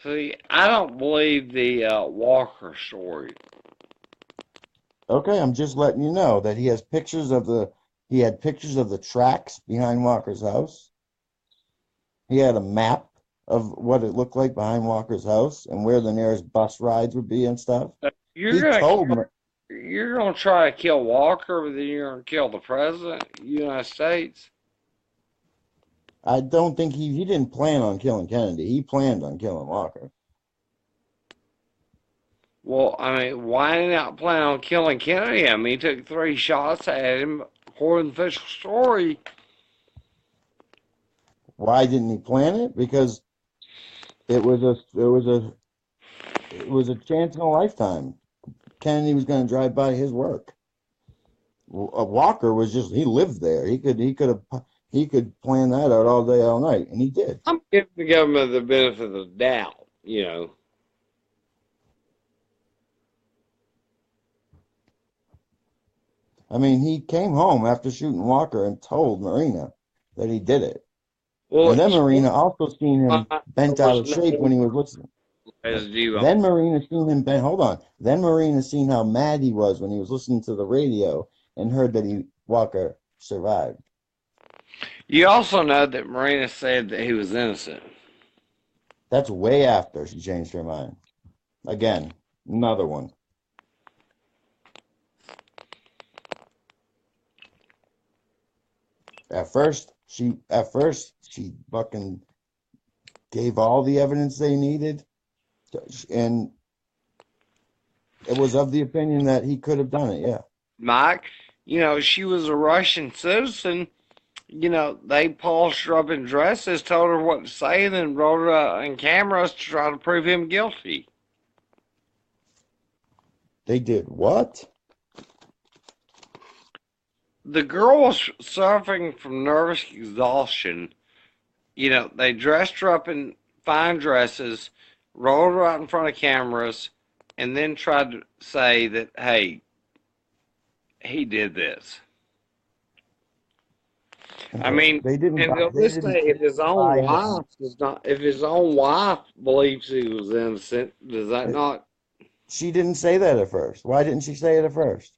See, I don't believe the Walker story. Okay, I'm just letting you know that he had pictures of the tracks behind Walker's house. He had a map of what it looked like behind Walker's house and where the nearest bus rides would be and stuff. You're He gonna told me, you're gonna try to kill Walker, but then you're gonna kill the president of the United States. I don't think he didn't plan on killing Kennedy. He planned on killing Walker. Well, I mean, why not plan on killing Kennedy? I mean, he took 3 shots at him, according to the official story. Why didn't he plan it? Because it was a chance in a lifetime. Kennedy was going to drive by his work. Walker was just he lived there. He could plan that out all day, all night, and he did. I'm giving the government the benefit of the doubt. I mean, he came home after shooting Walker and told Marina that he did it. And Well, then Marina also seen him there bent out was of shape when no he was listening. residue on. Then Marina seen him bent. Hold on. Then Marina seen how mad he was when he was listening to the radio and heard that Walker survived. You also know that Marina said that he was innocent. That's way after she changed her mind. Again, another one. At first she fucking gave all the evidence they needed, and it was of the opinion that he could have done it. Yeah. Mike, she was a Russian citizen, They polished her up in dresses, told her what to say, and then rolled her out in cameras to try to prove him guilty. They did what? The girl was suffering from nervous exhaustion. They dressed her up in fine dresses, rolled her out in front of cameras, and then tried to say that, hey, he did this. I Okay. mean, They didn't buy, until they this didn't day, if his own buy her. wife does not, if his own wife believes he was innocent, does that not? She didn't say that at first. Why didn't she say it at first?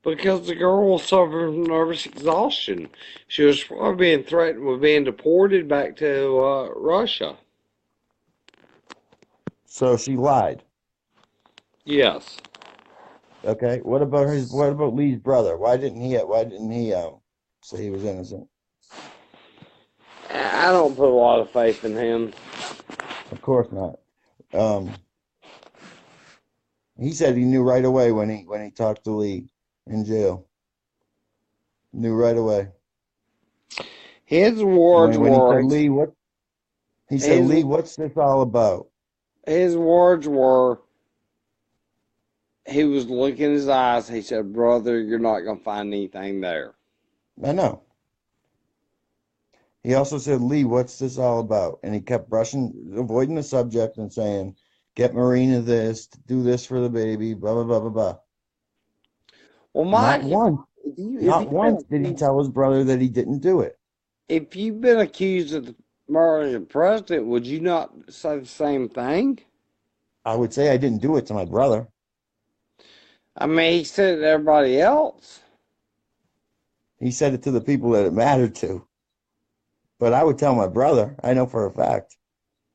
Because the girl was suffering from nervous exhaustion. She was probably being threatened with being deported back to Russia. So she lied. Yes. Okay. What about Lee's brother? Why didn't he say he was innocent? I don't put a lot of faith in him. Of course not. Um, he said he knew right away when he talked to Lee in jail. Knew right away. His words When he were, said Lee, what he said, his Lee, what's this all about? his words were, he was looking in his eyes. He said, "Brother, you're not gonna find anything there." I know. He also said, Lee, what's this all about? And he kept avoiding the subject and saying, get Marina this, do this for the baby, blah, blah, blah, blah, blah. Well, Not Mike, once, if not you've been once did he accused, tell his brother that he didn't do it. if you've been accused of murdering the president, would you not say the same thing? I would say I didn't do it to my brother. I mean, he said it to everybody else. He said it to the people that it mattered to. But I would tell my brother, I know for a fact,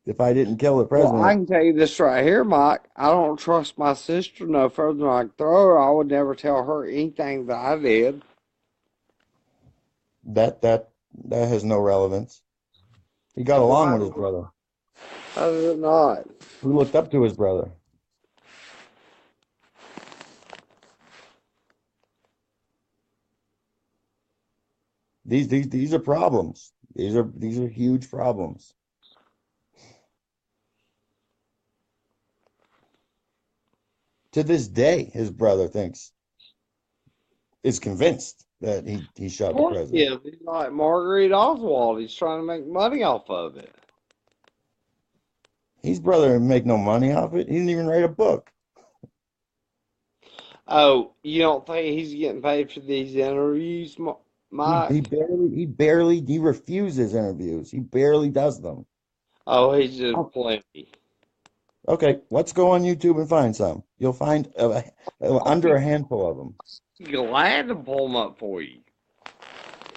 if I didn't kill the Well, I president, can tell you this right here, Mike. I don't trust my sister no further than I can throw her. I would never tell her anything that I did. that that that has no relevance. He got along Why with his brother. does it not? He looked up to his brother. These are problems. These are huge problems. To this day, his brother is convinced that he Of shot the course he president. is. He's like Marguerite Oswald. He's trying to make money off of it. His brother didn't make no money off it. He didn't even write a book. Oh, you don't think he's getting paid for these interviews, Mike? He refuses interviews. He barely does them. Oh, he's just Oh, plenty. okay, let's go on YouTube and find some. You'll find I'll under be a handful of them. glad to pull them up for you.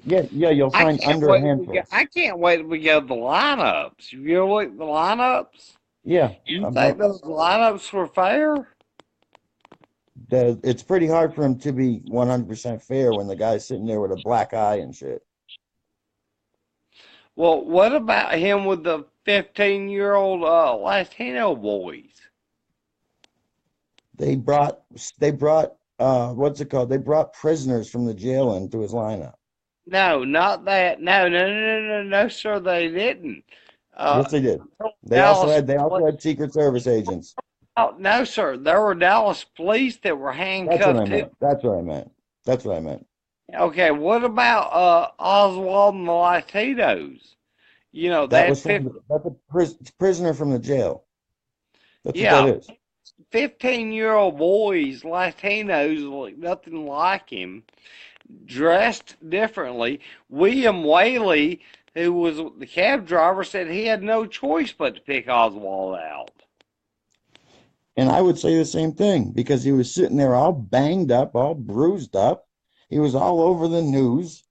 Yeah, you'll I find can't under a wait. handful. I can't wait till we go to the lineups. You ever look at the lineups? Yeah, You think about those lineups were fair? it's pretty hard for him to be 100% fair when the guy's sitting there with a black eye and shit. Well, what about him with the 15-year-old Latino boys? They brought what's it called? They brought prisoners from the jail into his lineup. No, not that. No, no, no, no, no, no, sir. They didn't. Yes, Uh, they did. Dallas. They also had Secret Service agents. Oh, no, sir. There were Dallas police that were That's what I handcuffed too. meant. That's what I meant. That's what I meant. Okay, what about Oswald and the Latinos? That That was that's a prisoner from the jail. That's what that yeah, is. 15-year-old boys, Latinos look nothing like him, dressed differently. William Whaley, who was the cab driver, said he had no choice but to pick Oswald out. And I would say the same thing because he was sitting there all banged up, all bruised up. He was all over the news.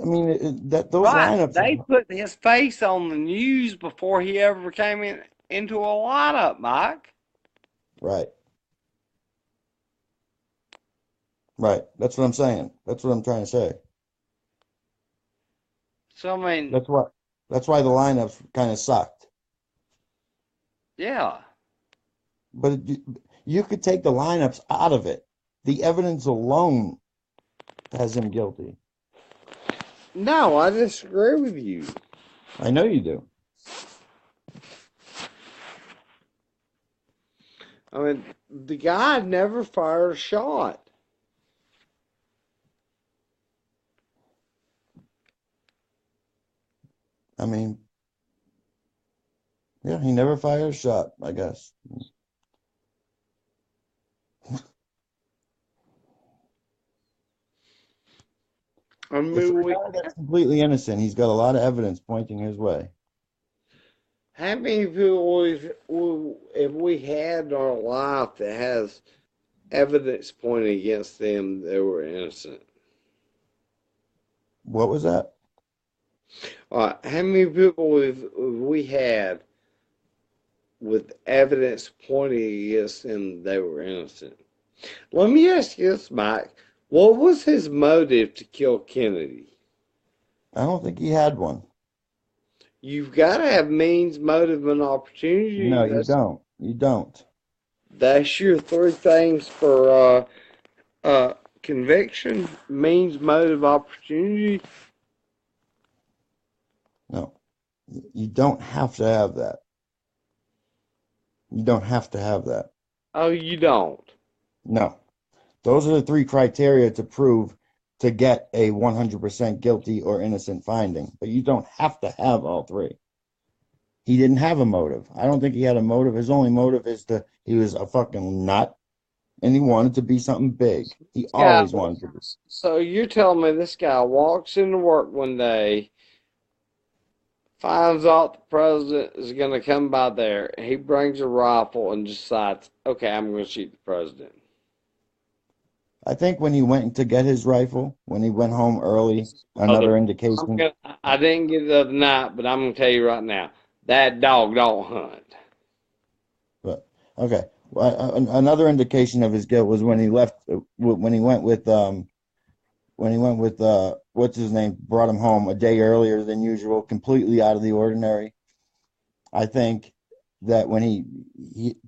I mean, that those Right. lineups. They put his face on the news before he ever came into a lineup, Mike. Right. Right. That's what I'm saying. That's what I'm trying to say. So, I mean, That's what. That's why the lineups kind of sucked. yeah. But you could take the lineups out of it. The evidence alone has him guilty. No, I disagree with you. I know you do. I mean, the guy never fired a shot. I mean, yeah, he never fired a shot, I guess. I If for mean, a guy that's completely innocent, he's got a lot of evidence pointing his way. how many people if we had in our life that has evidence pointing against them they were innocent? What was that? How many people have we had with evidence pointing against them they were innocent? Let me ask you this, Mike. What was his motive to kill Kennedy? I don't think he had one. You've got to have means, motive, and opportunity. No, you don't. You don't. That's your three things for conviction: means, motive, opportunity. No, you don't have to have that. You don't have to have that. Oh, you don't. No. Those are the three criteria to prove to get a 100% guilty or innocent finding. But you don't have to have all three. He didn't have a motive. I don't think he had a motive. His only motive is he was a fucking nut and he wanted to be something big. He Yeah. always wanted to be. So you're telling me this guy walks into work one day, finds out the president is going to come by there. He brings a rifle and decides, okay, I'm going to shoot the president. I think when he went to get his rifle, when he went home early, Other, another indication. I didn't get it the other night, but I'm going to tell you right now, that dog don't hunt. But okay, well, another indication of his guilt was when he left, when he went with what's his name, brought him home a day earlier than usual, completely out of the ordinary. I think that when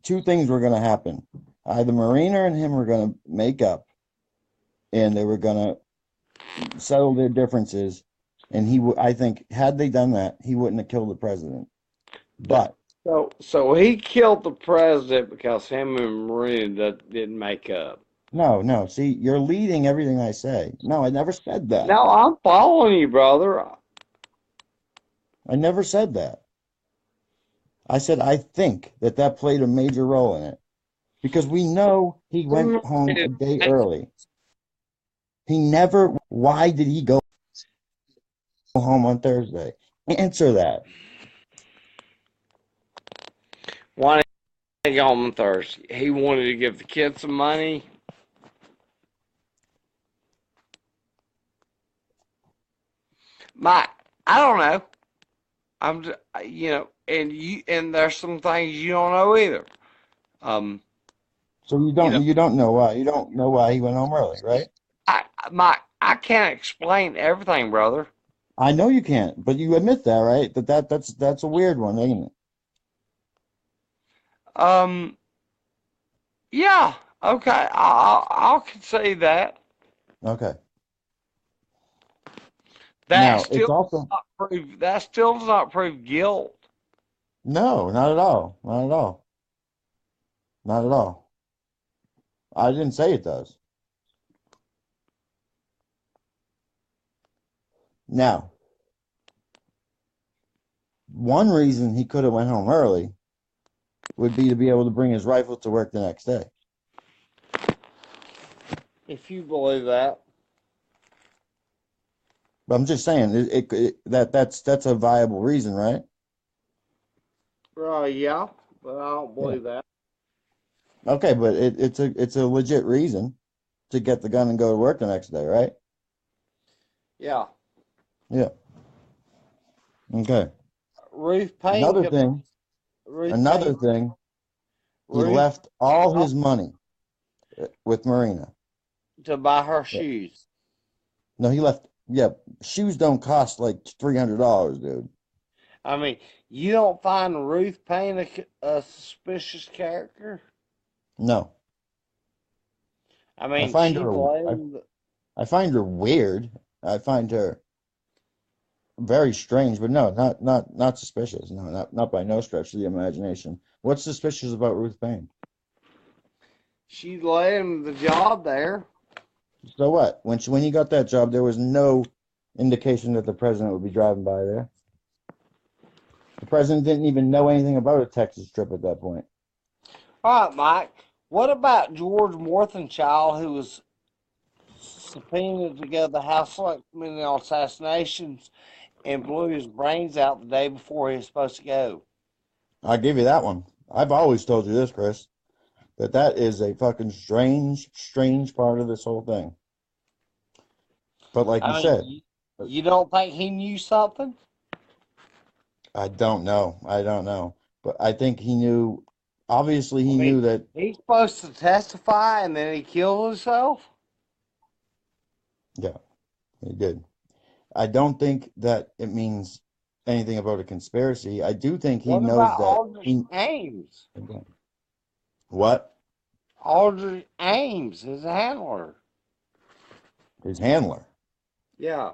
two things were going to happen. Either Marina and him were going to make up and they were going to settle their differences. And I think, had they done that, he wouldn't have killed the president. But So he killed the president because him and Marina didn't make up. no, see, you're leading everything I say. No, I never said that. No, I'm following you, brother. I never said that. I said I think that played a major role in it because we know he went home a day early. He never. Why did he go home on Thursday? Answer that. Why didn't he go home on Thursday? He wanted to give the kids some money. My, I don't know. I'm just, and there's some things you don't know either. Um, So you know, you don't know why he went home early, right? I can't explain everything, brother. I know you can't, but you admit that, right? That's a weird one, ain't it? Um, yeah, okay, I'll concede that. Okay. That Now it's still also that still does not prove guilt. no, not at all, not at all, not at all. I didn't say it does. Now, one reason he could have went home early would be to be able to bring his rifle to work the next day. If you believe that. But I'm just saying that's a viable reason, right? Yeah, but I don't Yeah. believe that. Okay, but it's a legit reason to get the gun and go to work the next day, right? Yeah. Yeah. Okay. Ruth Payne Another could thing, Ruth another Payne thing, he Ruth left all his money with Marina. to buy her Yeah. shoes. No, he left. Yeah, shoes don't cost like $300, dude. I mean, you don't find Ruth Payne a suspicious character? No, I I mean, find she her. blamed. I find her weird. I find her. Very strange, but no, not suspicious. No, not by no stretch of the imagination. What's suspicious about Ruth Payne? She landed the job there. So what? When he got that job, there was no indication that the president would be driving by there. The president didn't even know anything about a Texas trip at that point. All right, Mike. What about George Morthenchild, who was subpoenaed to go to the House Select Committee on Assassinations and blew his brains out the day before he was supposed to go? I'll give you that one. I've always told you this, Chris, that is a fucking strange part of this whole thing. But like you I mean, said, you don't think he knew something? I don't know. I don't know. But I think he knew, obviously, I he mean, knew that, he's supposed to testify and then he killed himself? yeah, he did. I don't think that it means anything about a conspiracy. I do think he What knows about that Aldrich Ames? what? Aldrich Ames, his handler. His handler. Yeah.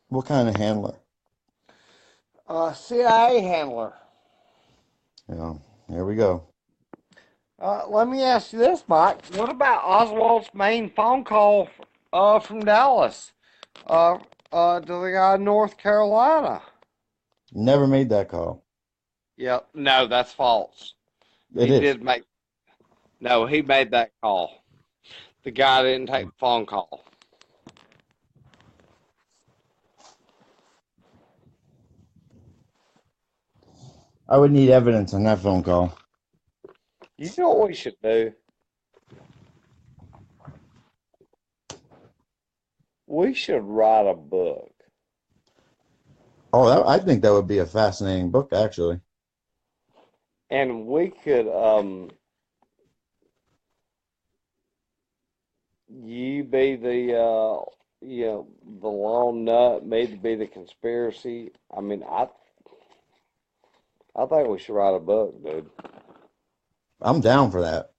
What kind of handler? CIA handler. You know, here we go. Let me ask you this, Mike. What about Oswald's main phone call from Dallas uh, to the guy in North Carolina? Never made that call. Yep. No, that's false. It He is. did make. No, he made that call. The guy didn't take the phone call. I would need evidence on that phone call. You know what we should do? We should write a book. Oh, I think that would be a fascinating book, actually. And we could, you be the lone nut, me to be the conspiracy. I mean, I think we should write a book, dude. I'm down for that.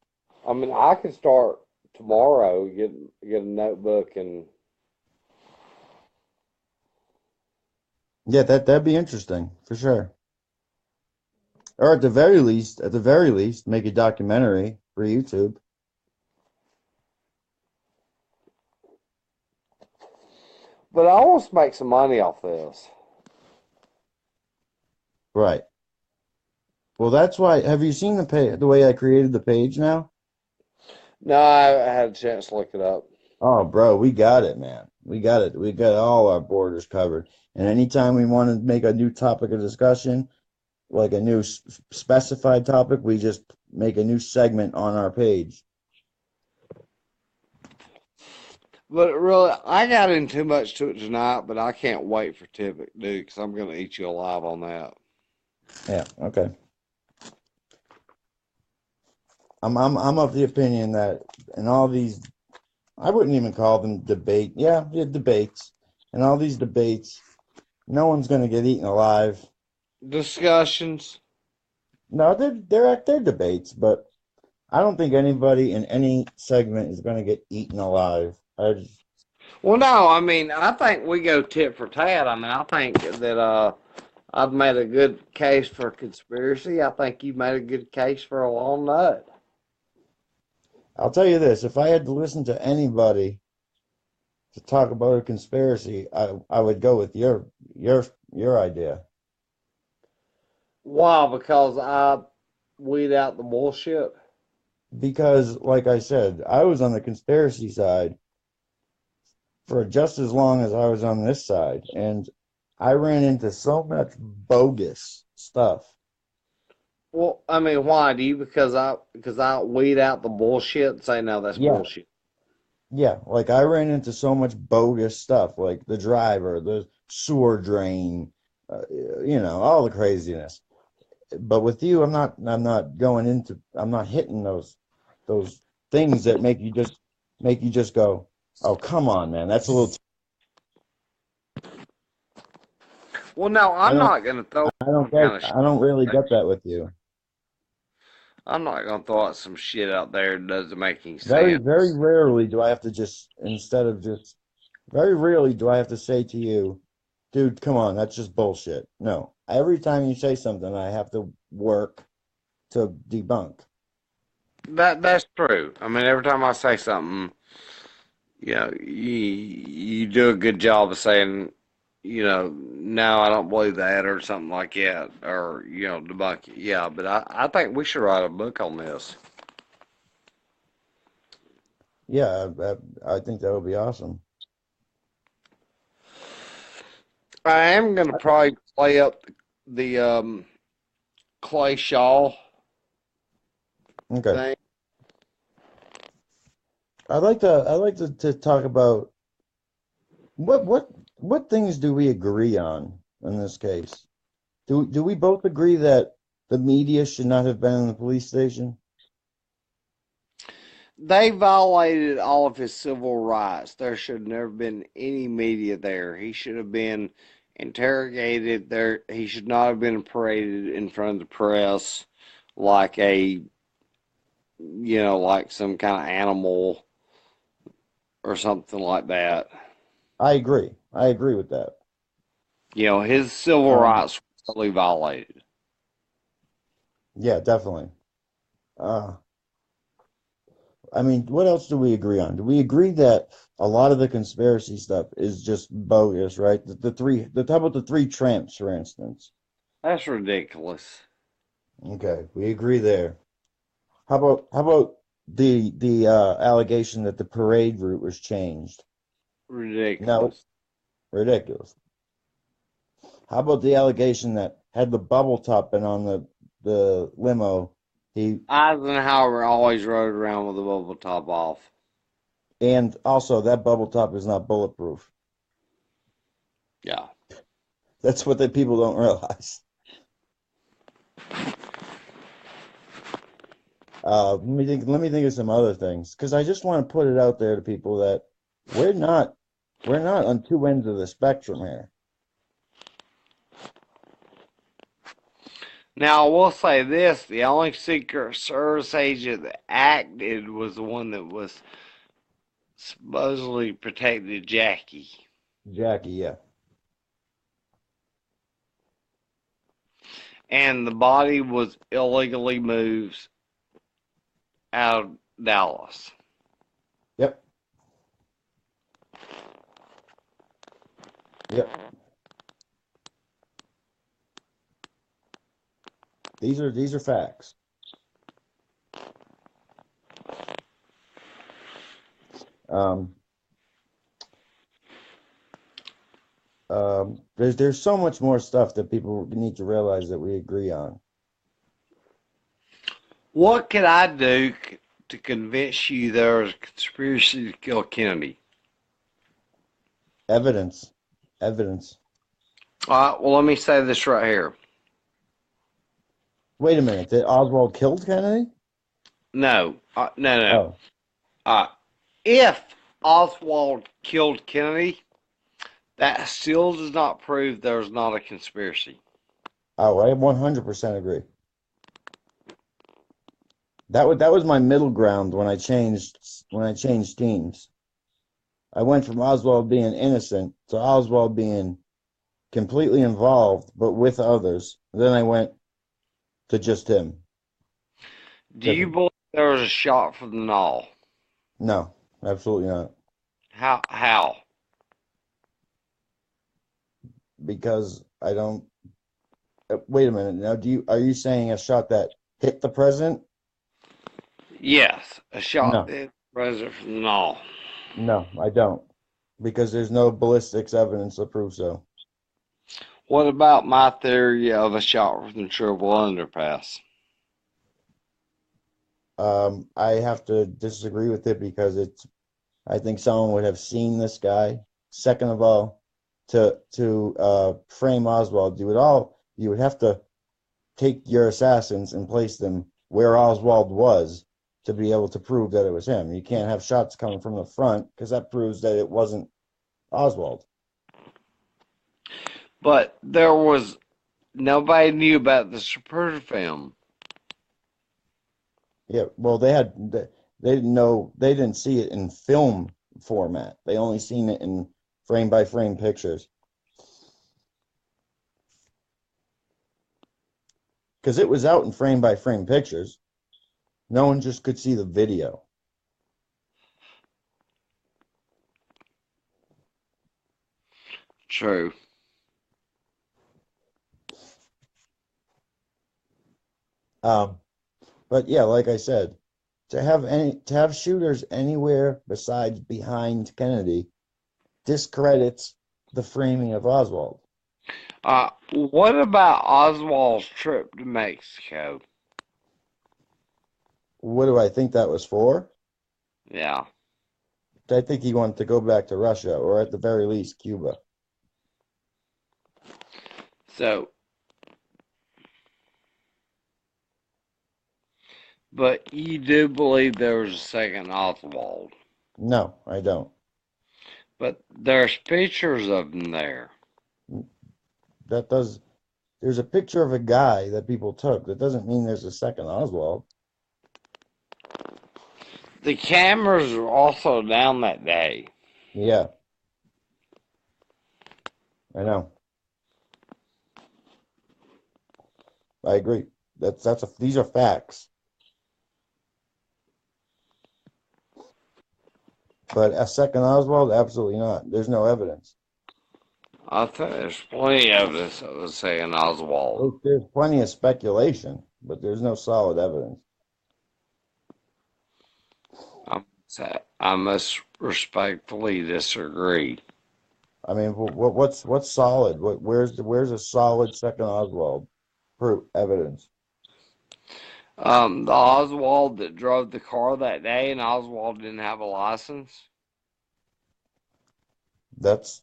I mean, I could start tomorrow, get a notebook and Yeah, that'd be interesting for sure. Or at the very least, make a documentary for YouTube. but I want to make some money off this. Right. Well, that's why. Have you seen the way I created the page now? No, I had a chance to look it up. Oh, bro, we got it, man. We got it. We got all our borders covered. And anytime we want to make a new topic of discussion, like a new specified topic, we just make a new segment on our page. But really, I got in too much to it tonight, but I can't wait for Tippit, dude, because I'm going to eat you alive on that. Yeah, okay. I'm of the opinion that in all these, I wouldn't even call them debate. Yeah, debates. In all these debates, no one's going to get eaten alive. Discussions. No, they're debates, but I don't think anybody in any segment is going to get eaten alive. Well, no, I mean, I think we go tit for tat. I mean, I think that I've made a good case for conspiracy. I think you made a good case for a long nut. I'll tell you this: if I had to listen to anybody to talk about a conspiracy, I would go with your idea. Why? Because I weed out the bullshit. Because, like I said, I was on the conspiracy side for just as long as I was on this side, and I ran into so much bogus stuff. Well, I mean, why do you? Because I weed out the bullshit and say no, that's Yeah, bullshit. yeah, like I ran into so much bogus stuff, like the driver, the sewer drain, all the craziness. But with you, I'm not hitting those things that make you just go, oh, come on, man, that's a little. Well, no, I don't, I don't really shit. get that with you. I'm not gonna throw out some shit out there that doesn't make any Very sense. rarely do I have to just instead of just Very rarely do I have to say to you, dude, come on, that's just bullshit. No. Every time you say something, I have to work to debunk. That's true. I mean, every time I say something, you do a good job of saying, no, I don't believe that, or something like that, or debunk it. Yeah, but I think we should write a book on this. Yeah, I think that would be awesome. I am gonna probably play up the Clay Shaw Okay. thing. I'd like to talk about what things do we agree on in this case? Do we both agree that the media should not have been in the police station? They violated all of his civil rights. There should never been any media there. He should have been interrogated there. He should not have been paraded in front of the press like like some kind of animal or something like that. I agree. I agree with that. His civil Um, rights were totally violated. yeah, definitely. Uh, I mean, what else do we agree on? Do we agree that a lot of the conspiracy stuff is just bogus, right? How about the three tramps, for instance? That's ridiculous. Okay, we agree there. How about the allegation that the parade route was changed? No, Ridiculous. ridiculous. How about the allegation that had the bubble top been on the limo, he Eisenhower always rode around with the bubble top off. and also that bubble top is not bulletproof. Yeah. That's what the people don't realize. Let me think of some other things because I just want to put it out there to people that we're not we're not on two ends of the spectrum here. Now, I will say this: the only Secret Service agent that acted was the one that was supposedly protected Jackie, Jackie, yeah. and the body was illegally moved out of Dallas. Yep. Yep. These are facts. Um, there's so much more stuff that people need to realize that we agree on. What could I do to convince you there was a conspiracy to kill Kennedy? Evidence. Evidence. All right, well, let me say this right here. Wait a minute. Did Oswald killed Kennedy? No, no. Oh. Uh, if Oswald killed Kennedy, that still does not prove there's not a conspiracy. Oh, I 100% agree. That was my middle ground when I changed teams. I went from Oswald being innocent to Oswald being completely involved, but with others. Then I went to just him. Do you Because believe there was a shot from the null? no, absolutely not. How? How? Because I don't. Wait a minute. Now, are you saying a shot that hit the president? Yes, a shot No, that hit the president from the null. no, I don't. Because there's no ballistics evidence to prove so. What about my theory of a shot from the triple underpass? I have to disagree with it because I think someone would have seen this guy. Second of all, to frame Oswald, you would have to take your assassins and place them where Oswald was to be able to prove that it was him. You can't have shots coming from the front because that proves that it wasn't Oswald. But there was nobody knew about the supporter film. Yeah, well, they didn't know, they didn't see it in film format. They only seen it in frame by frame pictures. Because it was out in frame by frame pictures. No one just could see the video. True. But yeah, like I said, to have shooters anywhere besides behind Kennedy discredits the framing of Oswald. What about Oswald's trip to Mexico? What do I think that was for? Yeah. I think he wanted to go back to Russia, or at the very least, Cuba. So, but you do believe there was a second Oswald? No, I don't. But there's pictures of him there. That does. There's a picture of a guy that people took. That doesn't mean there's a second Oswald. The cameras were also down that day. Yeah, I know. I agree. These are facts. But a second Oswald, absolutely not. There's no evidence. I think there's plenty of evidence of the second Oswald. There's plenty of speculation, but there's no solid evidence. I must respectfully disagree. I mean, what's solid? Where's a solid second Oswald proof evidence? The Oswald that drove the car that day, and Oswald didn't have a license. That's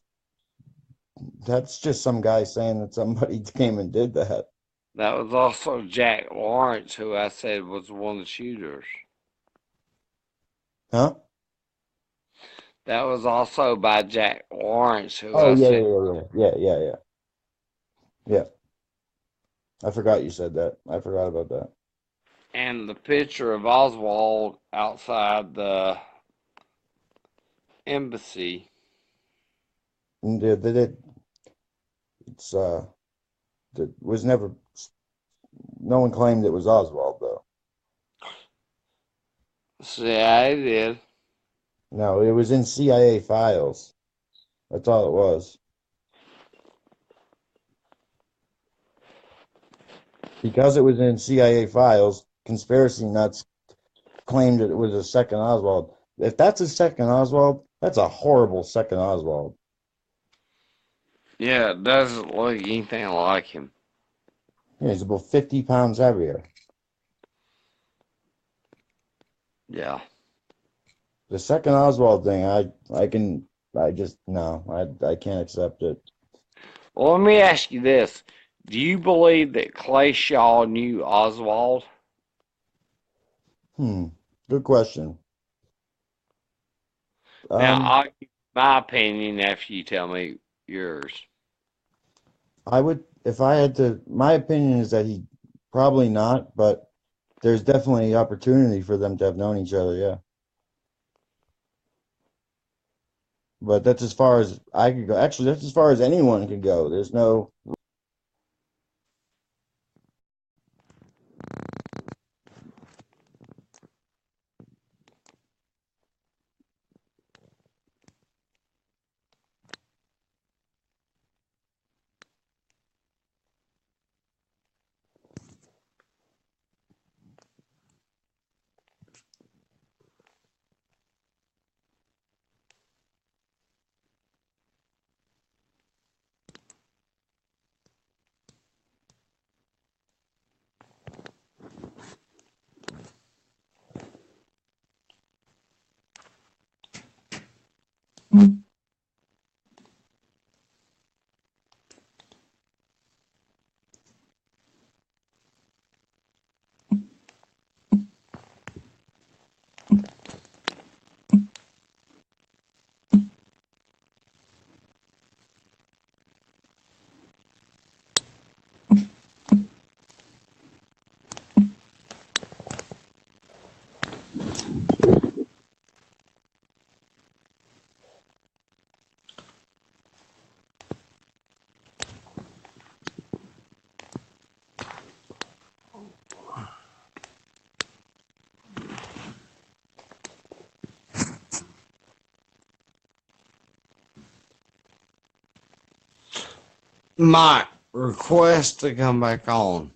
that's just some guy saying that somebody came and did that. That was also Jack Lawrence, who I said was one of the shooters. Huh? That was also by Jack Lawrence, who Oh I yeah, said. yeah. Yeah. I forgot you said that. I forgot about that. And the picture of Oswald outside the embassy. And it's it was never. No one claimed it was Oswald though. CIA did. No, it was in CIA files. That's all it was. Because it was in CIA files, conspiracy nuts claimed that it was a second Oswald. If that's a second Oswald, that's a horrible second Oswald. Yeah, it doesn't look anything like him. Yeah, he's about 50 pounds heavier. Yeah. The second Oswald thing, I just no, I can't accept it. Well, let me ask you this. Do you believe that Clay Shaw knew Oswald? Good question. Now, Um, I'll give you my opinion after you tell me yours. I would, if I had to, my opinion is that he probably not, but there's definitely opportunity for them to have known each other, yeah. But that's as far as I could go. Actually, that's as far as anyone can go. There's no Mike, request to come back on.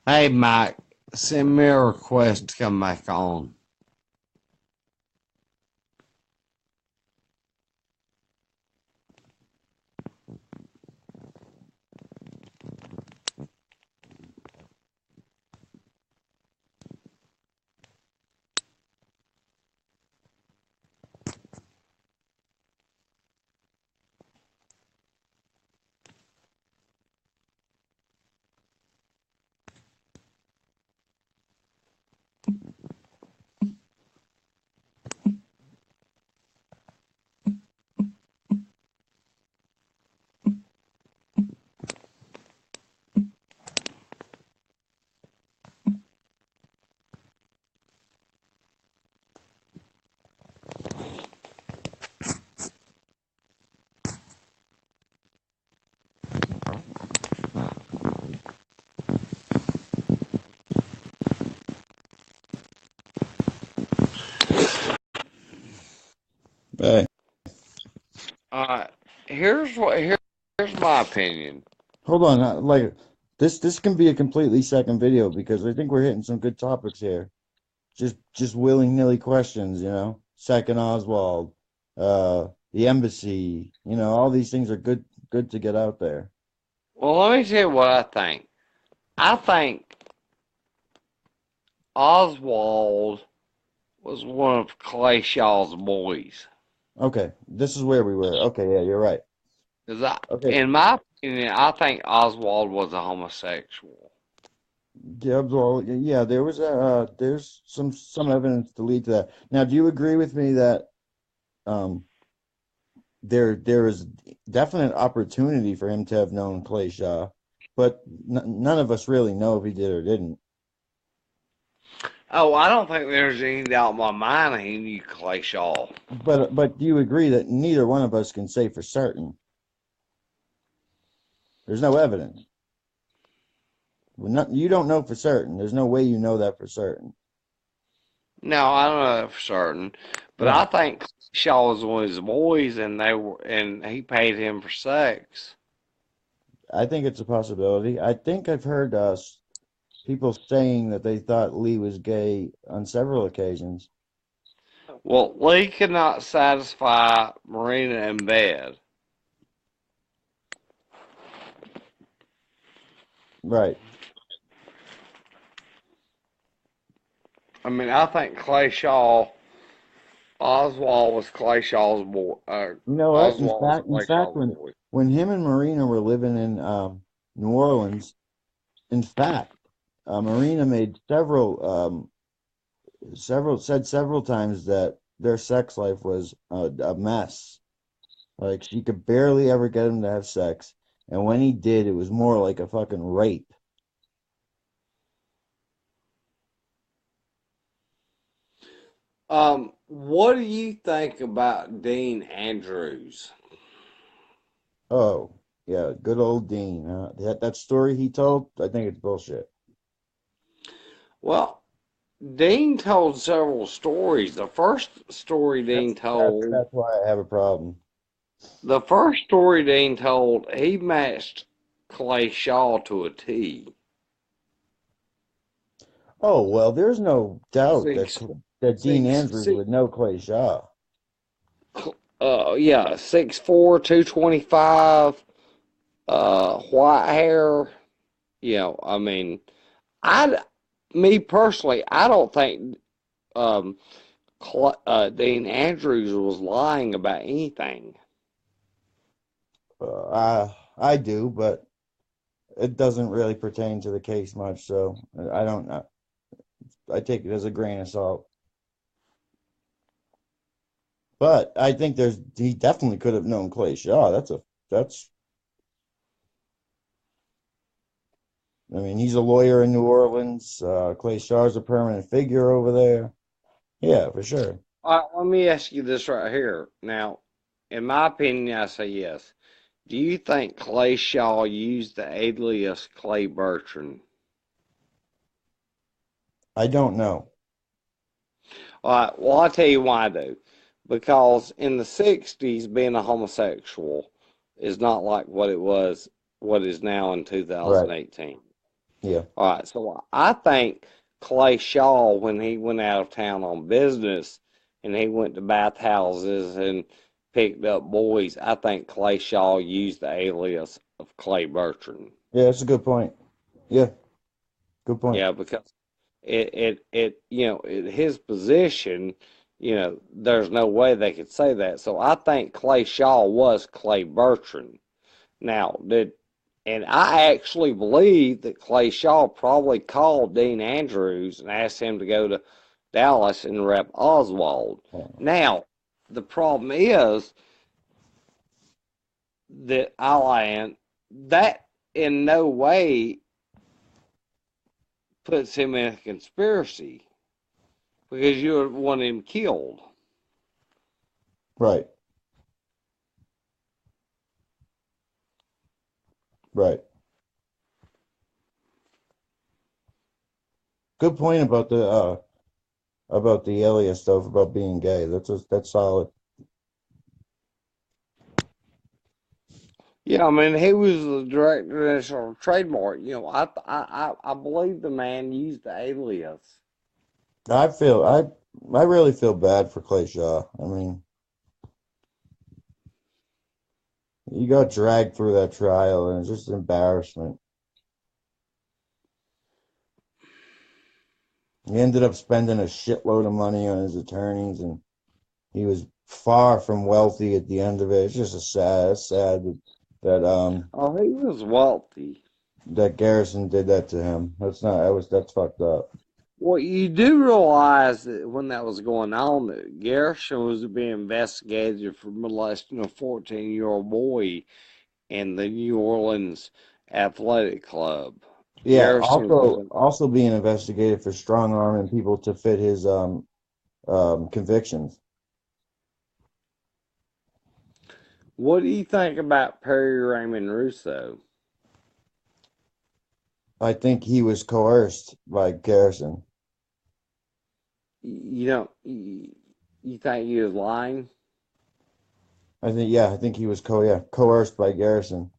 Hey, Mike, send me a request to come back on. Hey, Uh, here's my opinion. hold on. Like this can be a completely second video because I think we're hitting some good topics here. Just willy-nilly questions, you know. Second Oswald, the embassy, you know, all these things are good to get out there. Well, let me tell you what I think. I think Oswald was one of Clay Shaw's boys. Okay, this is where we were. Okay, yeah, you're right. Cause I, Okay, in my opinion, I think Oswald was a homosexual. yeah, well, yeah, there's some evidence to lead to that. Now, do you agree with me that um there is definite opportunity for him to have known Clay Shaw, but none of us really know if he did or didn't. Oh, I don't think there's any doubt in my mind he knew Clay Shaw. But do you agree that neither one of us can say for certain? There's no evidence. You don't know for certain. There's no way you know that for certain. No, I don't know that for certain, but I Right. think Shaw was one of his boys, and he paid him for sex. I think it's a possibility. I think I've heard people saying that they thought Lee was gay on several occasions. Well, Lee could not satisfy Marina in bed. Right. I mean, I think Oswald was Clay Shaw's boy. You know what? Oswald was In Clay fact, Shaw's boy. when him and Marina were living in New Orleans, in fact, Marina made several times that their sex life was a mess. Like she could barely ever get him to have sex, and when he did, it was more like a fucking rape. What do you think about Dean Andrews? Oh, yeah, good old Dean. That story he told, I think it's bullshit. Well, Dean told several stories. The first story Dean told, That's why I have a problem. the first story Dean told, he matched Clay Shaw to a T. Oh well, there's no doubt Six, that Dean six, Andrews six. would know Clay Shaw. Yeah, 6'4", 225, white hair. You know, I mean, I, me personally, I don't think um, Dean Andrews was lying about anything. I do, but it doesn't really pertain to the case much, so I don't. I take it as a grain of salt. But I think he definitely could have known Clay Shaw. That's I mean, he's a lawyer in New Orleans. Clay Shaw's a permanent figure over there. Yeah, for sure. Let me ask you this right here. Now, in my opinion, I say yes. Do you think Clay Shaw used the alias Clay Bertrand? I don't know. All right, well, I'll tell you why I do. Because in the 60s, being a homosexual is not like what is now in Right. 2018. Yeah. All right, so I think Clay Shaw, when he went out of town on business and he went to bathhouses and picked up boys, I think Clay Shaw used the alias of Clay Bertrand. Yeah, that's a good point. Yeah, good point. Yeah, because his position, there's no way they could say that. So I think Clay Shaw was Clay Bertrand. Now, and I actually believe that Clay Shaw probably called Dean Andrews and asked him to go to Dallas and rep Oswald. Now, the problem is that that in no way puts him in a conspiracy because you would want him killed. Right. Right. Good point about the alias stuff about being gay. That's solid. Yeah, I mean, he was the director of national trademark. I believe the man used the alias. I feel I really feel bad for Clay Shaw. I mean, he got dragged through that trial and it's just an embarrassment. He ended up spending a shitload of money on his attorneys and he was far from wealthy at the end of it. It's just sad that Oh, he was wealthy. that Garrison did that to him. That's fucked up. Well, you do realize that when that was going on, that Garrison was being investigated for molesting a 14-year-old boy in the New Orleans Athletic Club. Yeah, Garrison was in. also being investigated for strong arming people to fit his convictions. What do you think about Perry Raymond Russo? I think he was coerced by Garrison. You think he was lying? I think he was coerced by Garrison.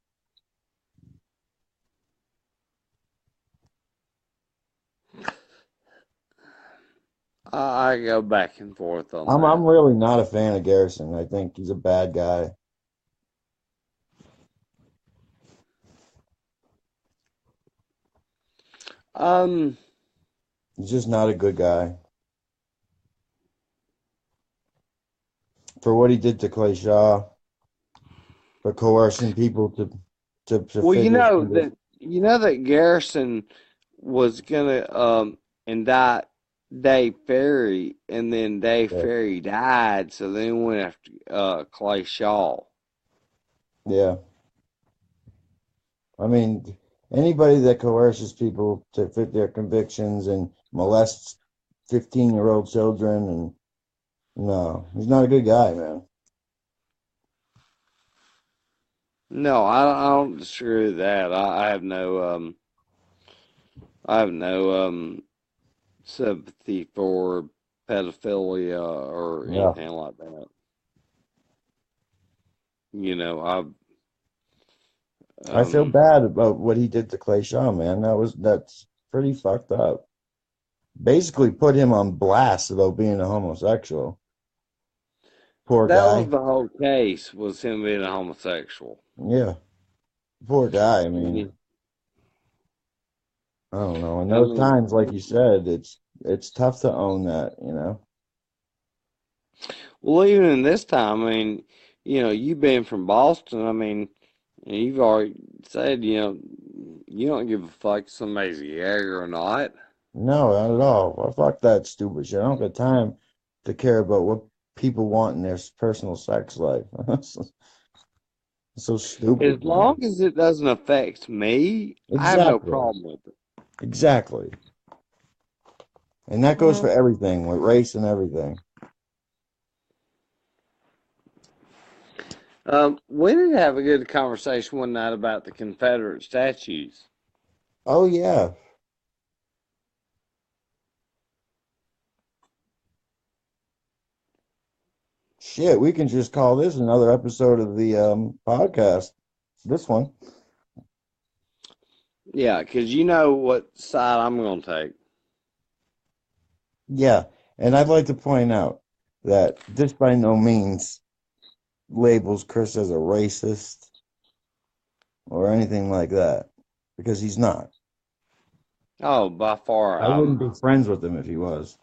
I go back and forth on I'm that. really not a fan of Garrison. I think he's a bad guy. Um, He's just not a good guy. For what he did to Clay Shaw, for coercing people to well, fit his conviction. you know that Garrison was gonna indict Dave Ferry, and then Dave Yeah. Ferry died, so they went after Clay Shaw. Yeah. I mean, anybody that coerces people to fit their convictions and molests 15-year-old children and no, he's not a good guy, man. No, I don't disagree with that. I have no sympathy for pedophilia or Yeah. anything like that. You know, I I feel um bad about what he did to Clay Shaw, man. That's pretty fucked up. Basically put him on blast about being a homosexual. Poor that was guy. the whole case was him being a homosexual. Yeah. Poor guy. I mean, Yeah. I don't know. In I those mean, times, like you said, it's tough to own that, you know? well, even in this time, I mean, you've been from Boston. I mean, you've already said, you don't give a fuck if somebody's gay or not. No, not at all. Well, fuck that stupid shit. I don't got time to care about what people wanting their personal sex life. So As stupid, man. long as it doesn't affect me, I have no Exactly. problem with it. Exactly. And that goes for everything, with race and everything. We did have a good conversation one night about the Confederate statues. Oh yeah. Shit, we can just call this another episode of the podcast. This one. Yeah, because you know what side I'm going to take. Yeah. And I'd like to point out that this by no means labels Chris as a racist or anything like that. Because he's not. Oh, by far, I wouldn't be friends with him if he was.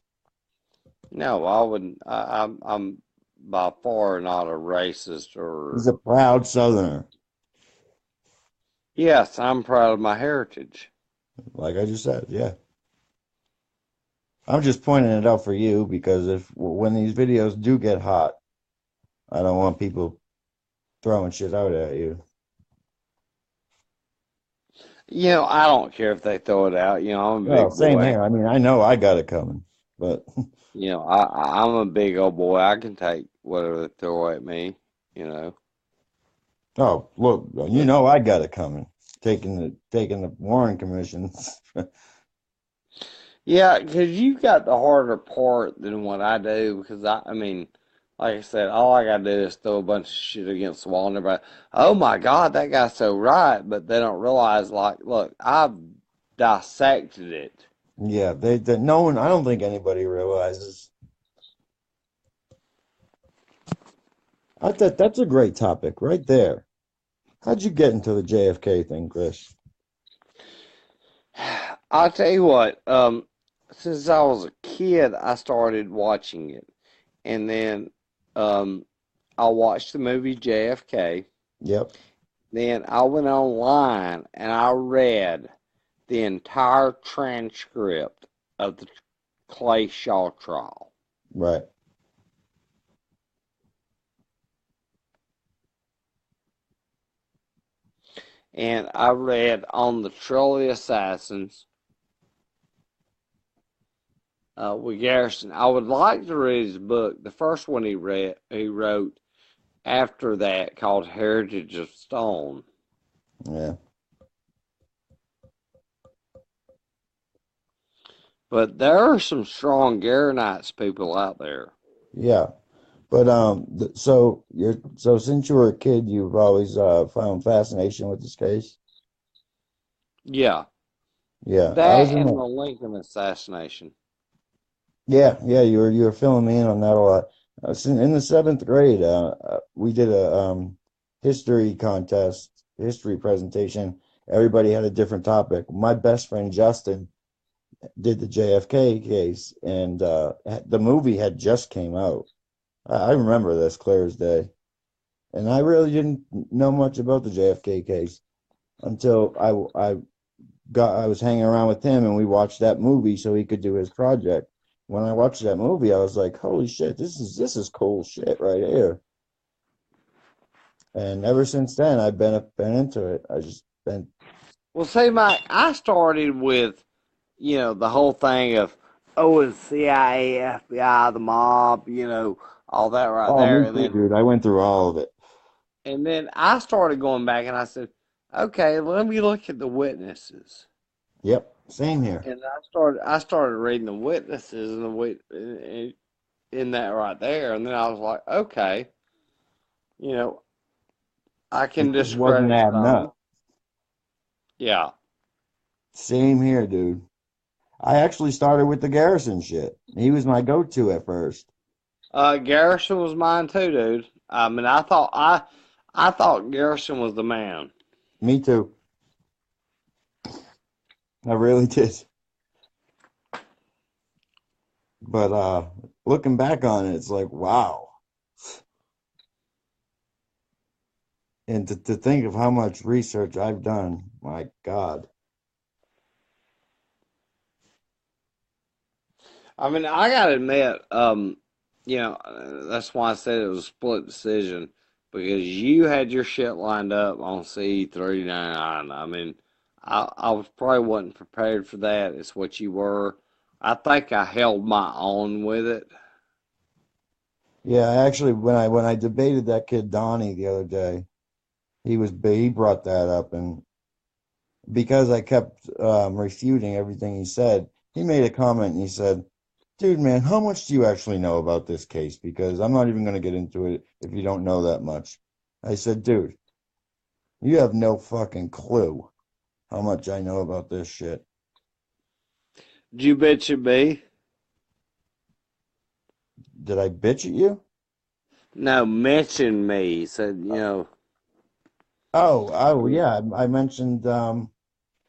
no, I wouldn't. I'm by far not a racist He's or. a proud Southerner, Yes, I'm proud of my heritage. like I just said. Yeah. I'm just pointing it out for you because if when these videos do get hot, I don't want people throwing shit out at you. I don't care if they throw it out. I'm a Well, big same boy. here. I mean, I know I got it coming, but I'm a big old boy. I can take whatever they throw at me. You know. oh, look, you know I got it coming. Taking the Warren commissions. Yeah, because you got the harder part than what I do. Because I mean, like I said, all I gotta do is throw a bunch of shit against the wall, and everybody, oh my God, that guy's so right. But they don't realize, like, look, I've dissected it. Yeah, they no one. I don't think anybody realizes. I thought that's a great topic right there. How'd you get into the JFK thing, Chris? I'll tell you what. Since I was a kid, I started watching it, and then um, I watched the movie JFK. Yep, Then I went online and I read the entire transcript of the Clay Shaw trial. right. And I read on the Trolley Assassins with Garrison. I would like to read his book, the first one he wrote after that, called Heritage of Stone. Yeah, But there are some strong Garanites people out there. yeah. But so since you were a kid, you've always found fascination with this case. Yeah, Yeah, I that was in and the the Lincoln assassination. yeah. You were filling me in on that a lot. In the seventh grade, we did a history contest, history presentation. Everybody had a different topic. My best friend Justin did the JFK case, and the movie had just came out. I remember this clear as day, and I really didn't know much about the JFK case until I was hanging around with him and we watched that movie so he could do his project. When I watched that movie, I was like, "Holy shit, this is cool shit right here." And ever since then, I've been into it. I just been Well, see, Mike, I started with, the whole thing of, oh, it's CIA, FBI, the mob, all that right oh there. me And too, then, dude. I went through all of it. and then I started going back and I said, okay, let me look at the witnesses. Yep, same here. And I started reading the witnesses and in that right there. And then I was like, okay, you know, I It can just wasn't discredit adding some. up. Yeah. Same here, dude. I actually started with the Garrison shit. He was my go-to at first. Garrison was mine too, dude. I mean, I thought Garrison was the man. Me too. I really did. But looking back on it, it's like, wow. And to think of how much research I've done, my God. I mean, I gotta admit, That's why I said it was a split decision because you had your shit lined up on C399. I mean, I was probably wasn't prepared for that. It's what you were. I think I held my own with it. Yeah, actually, when I debated that kid Donnie the other day, he brought that up, and because I kept refuting everything he said, he made a comment and he said, "Dude, man, how much do you actually know about this case? Because I'm not even going to get into it if you don't know that much." I said, "Dude, you have no fucking clue how much I know about this shit." Did you bitch at me? Did I bitch at you? No, mention me. Said, Oh, yeah. I mentioned.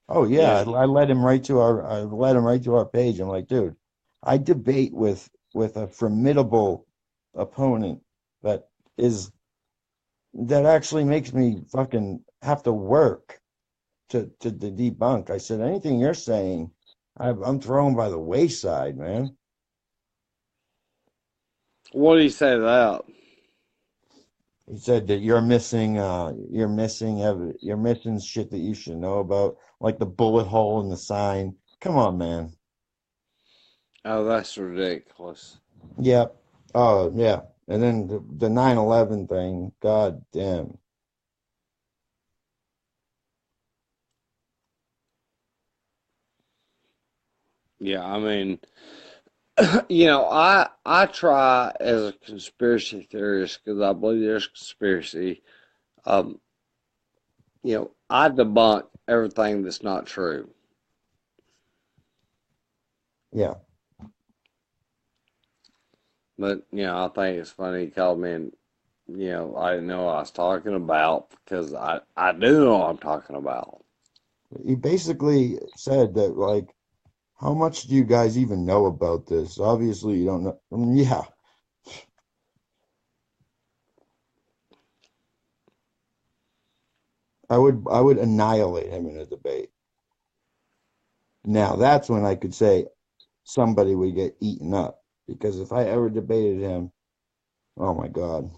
Oh yeah, yeah. I led him right to our page. I'm like, dude, I debate with a formidable opponent that is that actually makes me fucking have to work to debunk. I said anything you're saying, I'm thrown by the wayside, man. What do you say to that? He said that you're missing shit that you should know about, like the bullet hole in the sign. Come on, man. Oh, that's ridiculous. Yep. Oh, yeah. And then the 9/11 thing, god damn. Yeah, I mean, I try as a conspiracy theorist because I believe there's conspiracy. Um, I debunk everything that's not true. Yeah. But I think it's funny he called me and I didn't know what I was talking about because I do know what I'm talking about. He basically said that, like, how much do you guys even know about this? Obviously, you don't know. I mean, yeah, I would annihilate him in a debate. Now that's when I could say somebody would get eaten up. Because if I ever debated him, oh my God.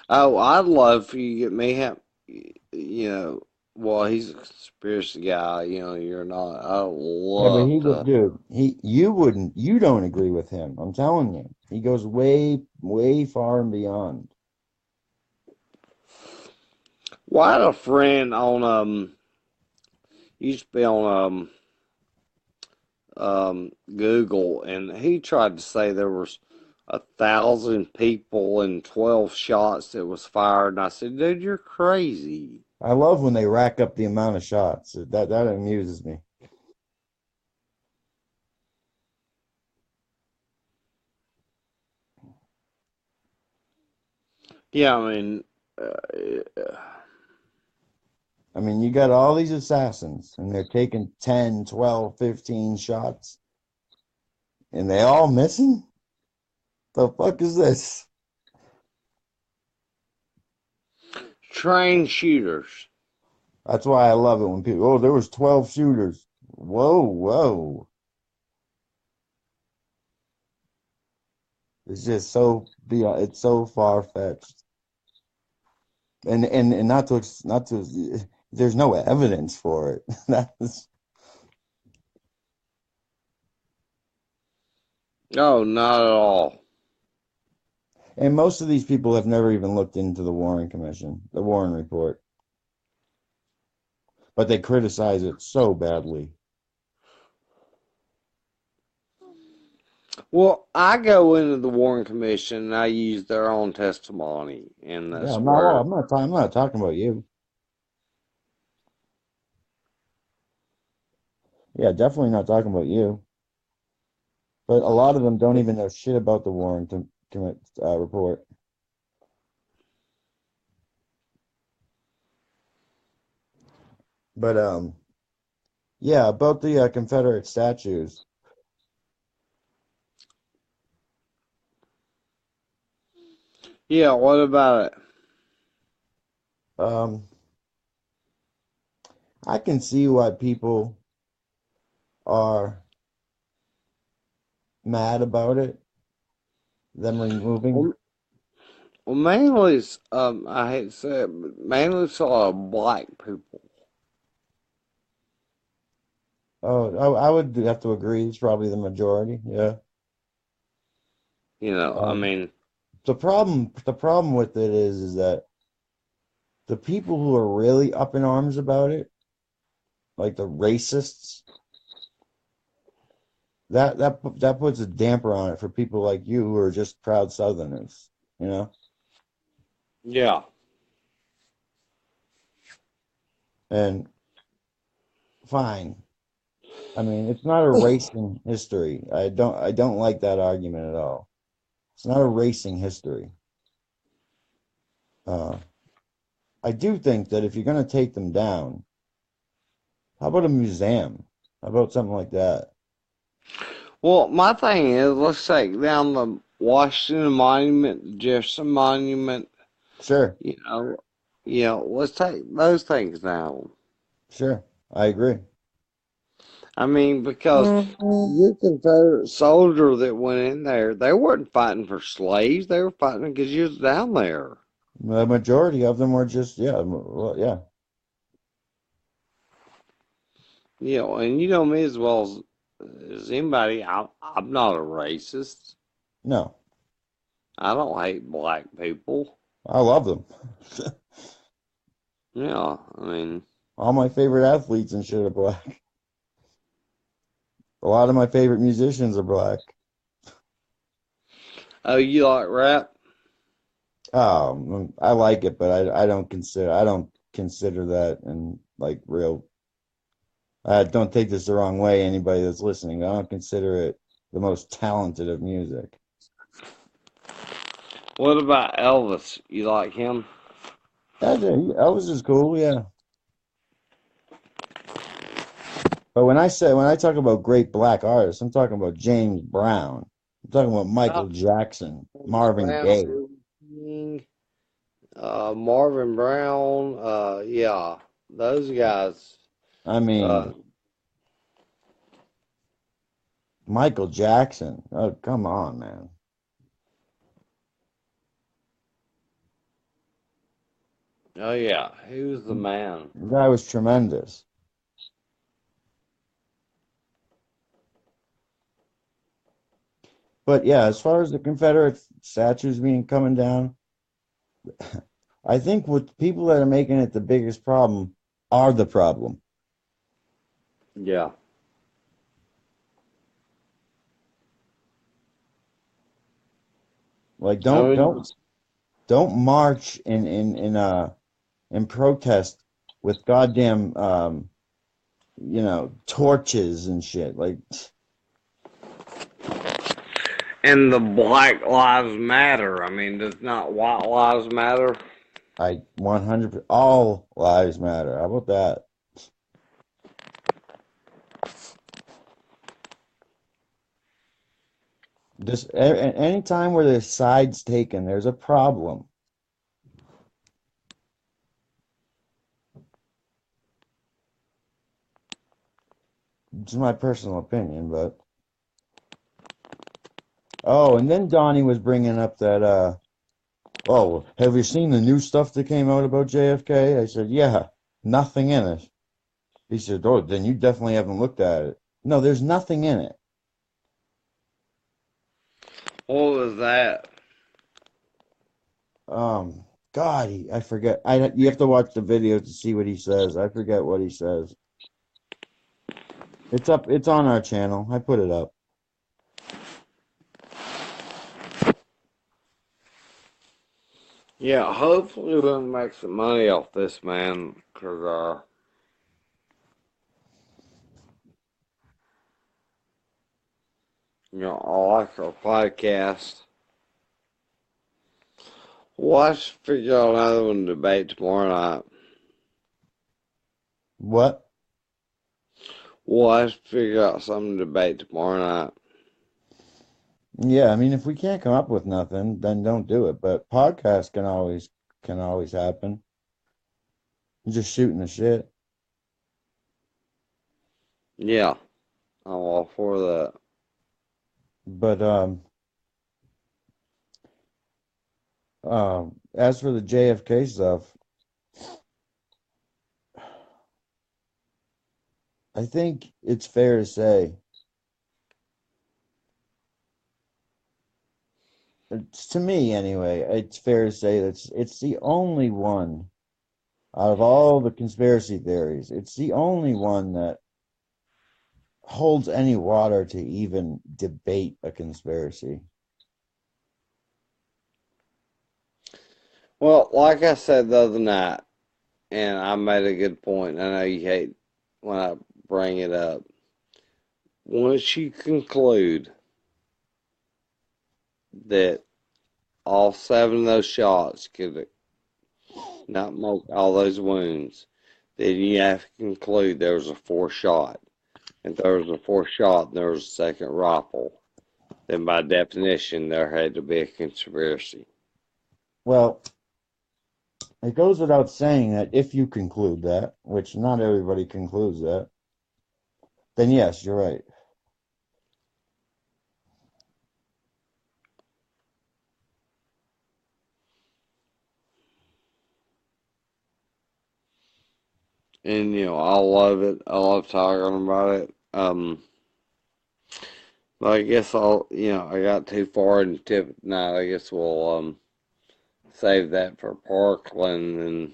Oh, I'd love for you to get me him. You know, well, he's a conspiracy guy. You're not. I'd Yeah, but love he would, to. dude. You don't agree with him. I'm telling you. He goes way, way far and beyond. Well, I had a friend on used to be on Google, and he tried to say there was 1,000 people and 12 shots that was fired, and I said, "Dude, you're crazy." I love when they rack up the amount of shots. That amuses me. Yeah, I mean, uh, I mean, you got all these assassins and they're taking 10, 12, 15 shots and they all missing? The fuck is this? trained shooters. That's why I love it when people, oh, there was 12 shooters. Whoa, whoa. It's just so beyond, it's so far-fetched. And not to there's no evidence for it. That's No, not at all. and most of these people have never even looked into the Warren report, but they criticize it so badly. Well, I go into the Warren Commission and I use their own testimony, and Yeah, that's where. I'm not talking about you. Yeah, definitely not talking about you. But a lot of them don't even know shit about the report. But yeah, about the Confederate statues. Yeah, what about it? Um, I can see why people are mad about it them removing. Well, well, mainly, I hate to say it, but mainly it's a lot of black people. Oh, I would have to agree. It's probably the majority. Yeah. I Um, mean, the problem with it is that the people who are really up in arms about it, like the racists, that puts a damper on it for people like you who are just proud Southerners, you know? yeah. And fine. I mean, it's not a racing history. I don't like that argument at all. It's not a racing history. Uh, I do think that if you're going to take them down, how about a museum? How about something like that? Well, my thing is, let's take down the Washington Monument, the Jefferson Monument. Sure, You know, let's take those things down. sure. I agree. I mean, because your Confederate soldier that went in there, they weren't fighting for slaves. They were fighting because you was down there. The majority of them were just, yeah, well, yeah. And you know me as well as anybody. I'm not a racist. No, I don't hate black people. I love them. Yeah, I mean, All my favorite athletes and shit are black. A lot of my favorite musicians are black. oh, you like rap? I like it, but I don't consider that and like real. Don't take this the wrong way, anybody that's listening. I don't consider it the most talented of music. What about Elvis? You like him? Elvis is cool, yeah. But when I talk about great black artists, I'm talking about James Brown. I'm talking about Uh, Michael Jackson, Marvin Gaye. King, Marvin Brown, yeah, those guys. I Uh, mean, Michael Jackson. Oh, come on, man. oh yeah, who's the man? The guy was tremendous. But yeah, as far as the Confederate statues being coming down, I think what people that are making it the biggest problem are the problem. Yeah. Like I don't mean, don't don't march in protest with goddamn torches and shit. Like and the Black Lives Matter. I mean, does not White Lives Matter? I 100 all lives matter. How about that? Just any time where there's sides taken, there's a problem. It's my personal opinion, but oh, and then Donnie was bringing up that oh, have you seen the new stuff that came out about JFK? I said, yeah, nothing in it. He said, oh, then you definitely haven't looked at it. No, there's nothing in it. What was that? Um, God, I forget. You have to watch the video to see what he says. I forget what he says. It's up. It's on our channel. I put it up. Yeah, hopefully we'll make some money off this, man. Cause I like our podcast. Watch figure out another one to debate tomorrow night. What? Watch figure out something to debate tomorrow night. Yeah, I mean, if we can't come up with nothing, then don't do it. But podcasts can always happen. Just shooting the shit. Yeah, I'm all for that. But As for the JFK stuff, I think it's fair to say, to me anyway, it's fair to say that it's the only one out of all the conspiracy theories, it's the only one that holds any water to even debate a conspiracy. Well, like I said the other night, and I made a good point. I know you hate when I bring it up. Once you conclude that all 7 of those shots could not make all those wounds, then you have to conclude there was a fourth shot. If there was a fourth shot and there was a second rifle, then by definition there had to be a conspiracy. Well, it goes without saying that if you conclude that, which not everybody concludes that, then yes, you're right. And I love it. I love talking about it. But I guess I got too far in Tippit tonight. I guess we'll save that for Parkland and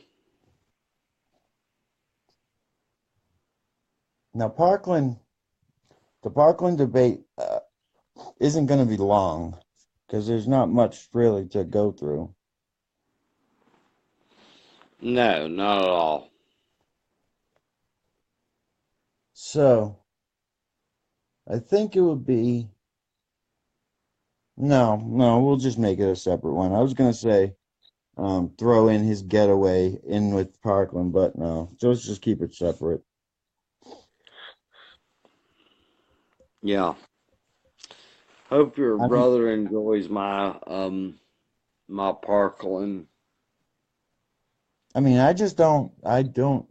Now, the Parkland debate isn't going to be long because there's not much really to go through. no, not at all. So, I think it would be no, we'll just make it a separate one. I was going to say throw in his getaway in with Parkland, but no, let's just keep it separate. Yeah. Hope your I mean, brother enjoys my Parkland. I don't,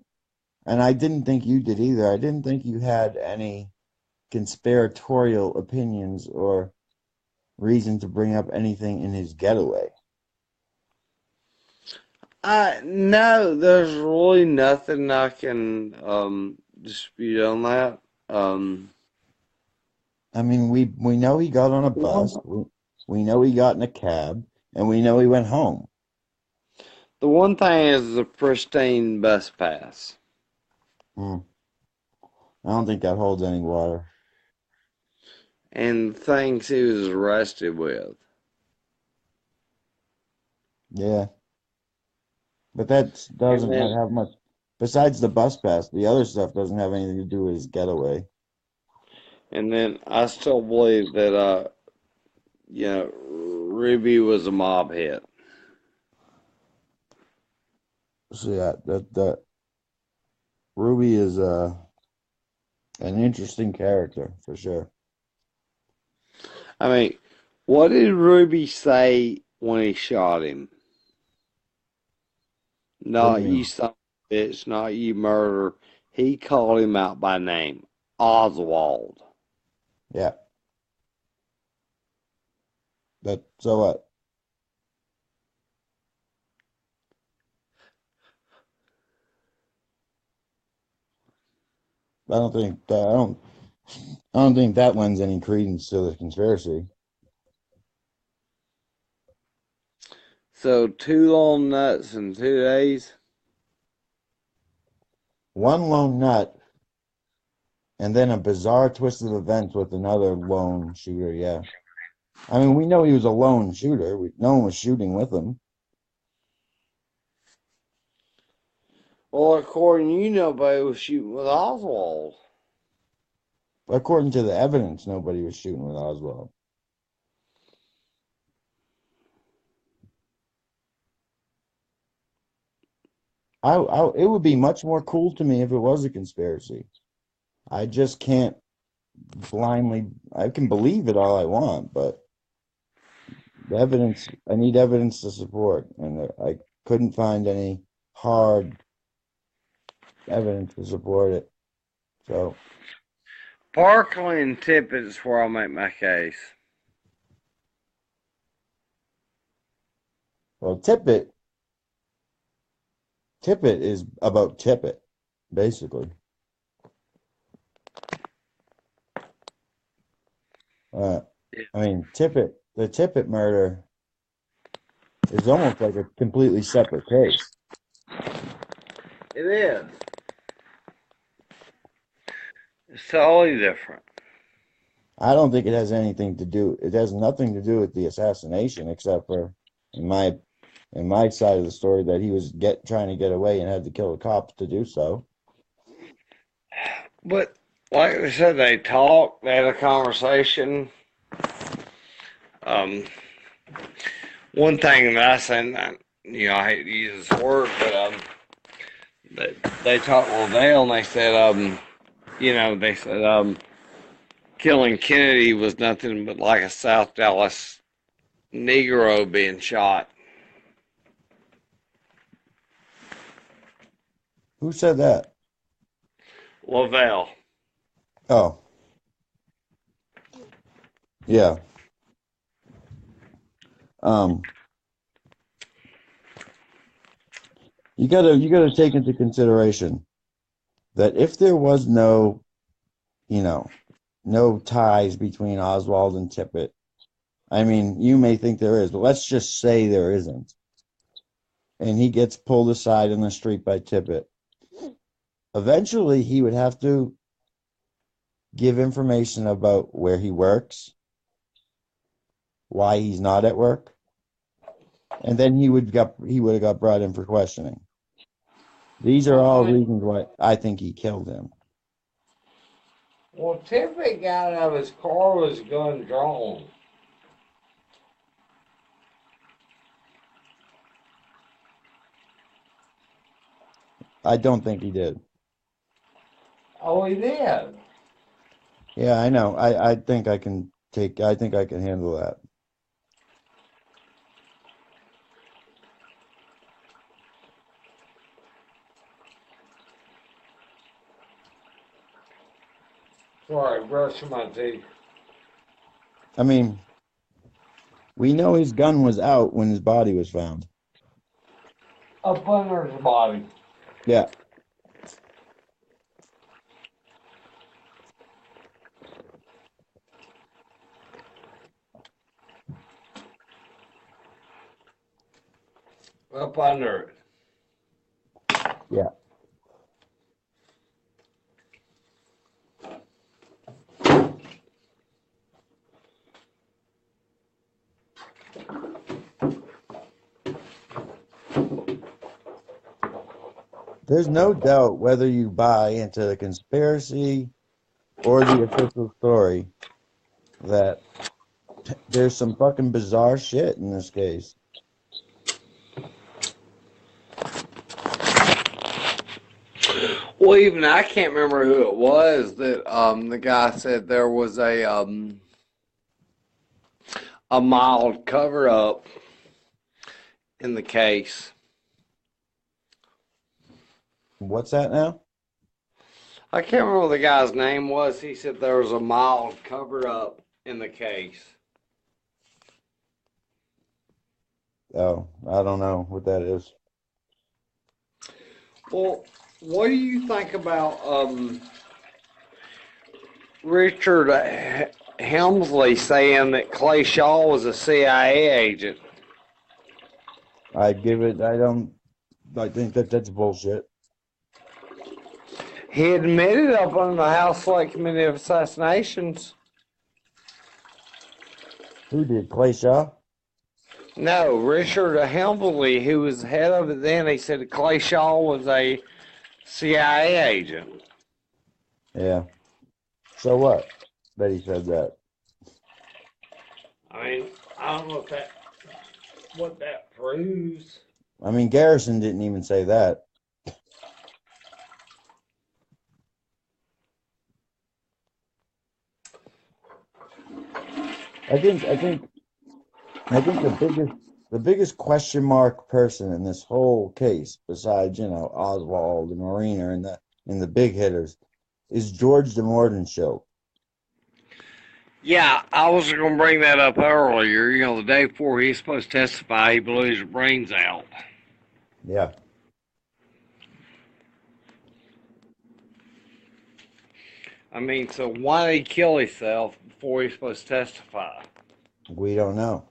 and I didn't think you did either. I didn't think you had any conspiratorial opinions or reason to bring up anything in his getaway. No, there's really nothing I can dispute on that. I mean, we know he got on a bus, we know he got in a cab, and we know he went home. The one thing is the pristine bus pass. Hmm. I don't think that holds any water. And things he was arrested with. Yeah, but that And doesn't then have much. Besides the bus pass, the other stuff doesn't have anything to do with his getaway. I still believe that Ruby was a mob hit. So yeah, that Ruby is an interesting character for sure. I mean, what did Ruby say when he shot him? What do you Not you mean? son of a bitch, not you murderer. He called him out by name. Oswald. Yeah, that so what? I don't think that lends any credence to the conspiracy. So 2 long nuts in 2 days. One lone nut and then a bizarre twist of events with another lone shooter. Yeah, I mean we know he was a lone shooter. No one was shooting with him. Well, according to nobody was shooting with Oswald. According to the evidence, nobody was shooting with Oswald. It would be much more cool to me if it was a conspiracy. I just can't blindly. I can believe it all I want, but the evidence. I need evidence to support, and I couldn't find any hard evidence to support it. So Parkland and Tippit is where I'll make my case. Well, Tippit is about Tippit, basically. Uh, I mean, the Tippit murder is almost like a completely separate case. It is. It's totally different. I don't think it has anything to do. It has nothing to do with the assassination, except for in my side of the story that he was trying to get away and had to kill the cops to do so. But like I said, they talked, they had a conversation. Um, One thing that I said, I hate to use this word, but they talked Lavelle and they said, killing Kennedy was nothing but like a South Dallas Negro being shot. Who said that? Lavelle. Oh, yeah. Um, you gotta take into consideration that if there was you know, no ties between Oswald and Tippit. I mean, you may think there is, but let's just say there isn't. And he gets pulled aside in the street by Tippit. Eventually, he would have to give information about where he works, why he's not at work, and then he would have got brought in for questioning. These are all reasons why I think he killed him. Well, Tippit got out of his car with his gun drawn. I don't think he did. Oh, he did. Yeah, I know. I think I can handle that. Sorry, brushing my teeth. I mean, we know his gun was out when his body was found. Up under his body. Yeah. Up under it. Yeah. There's no doubt whether you buy into the conspiracy or the official story that there's some fucking bizarre shit in this case. Well, even I can't remember who it was that the guy said there was a mild cover up in the case. What's that now? I can't remember what the guy's name was. He said there was a mild cover up in the case. Oh, I don't know what that is. Well, what do you think about Richard Helmsley saying that Clay Shaw was a CIA agent? I think that's bullshit. He admitted up on the House Select Committee of Assassinations. Who did? Clay Shaw? No, Richard Helmsley, who was head of it then, he said Clay Shaw was a CIA agent. Yeah. So what? That he said that. I mean, I don't know what that proves. I mean, Garrison didn't even say that. I think the biggest question mark person in this whole case, besides Oswald and Marina and the big hitters, is George de Mordenschild. Yeah, I was going to bring that up earlier. You know, the day before he's supposed to testify, he blew his brains out. Yeah, I mean, so why did he kill himself before he's supposed to testify? we don't know.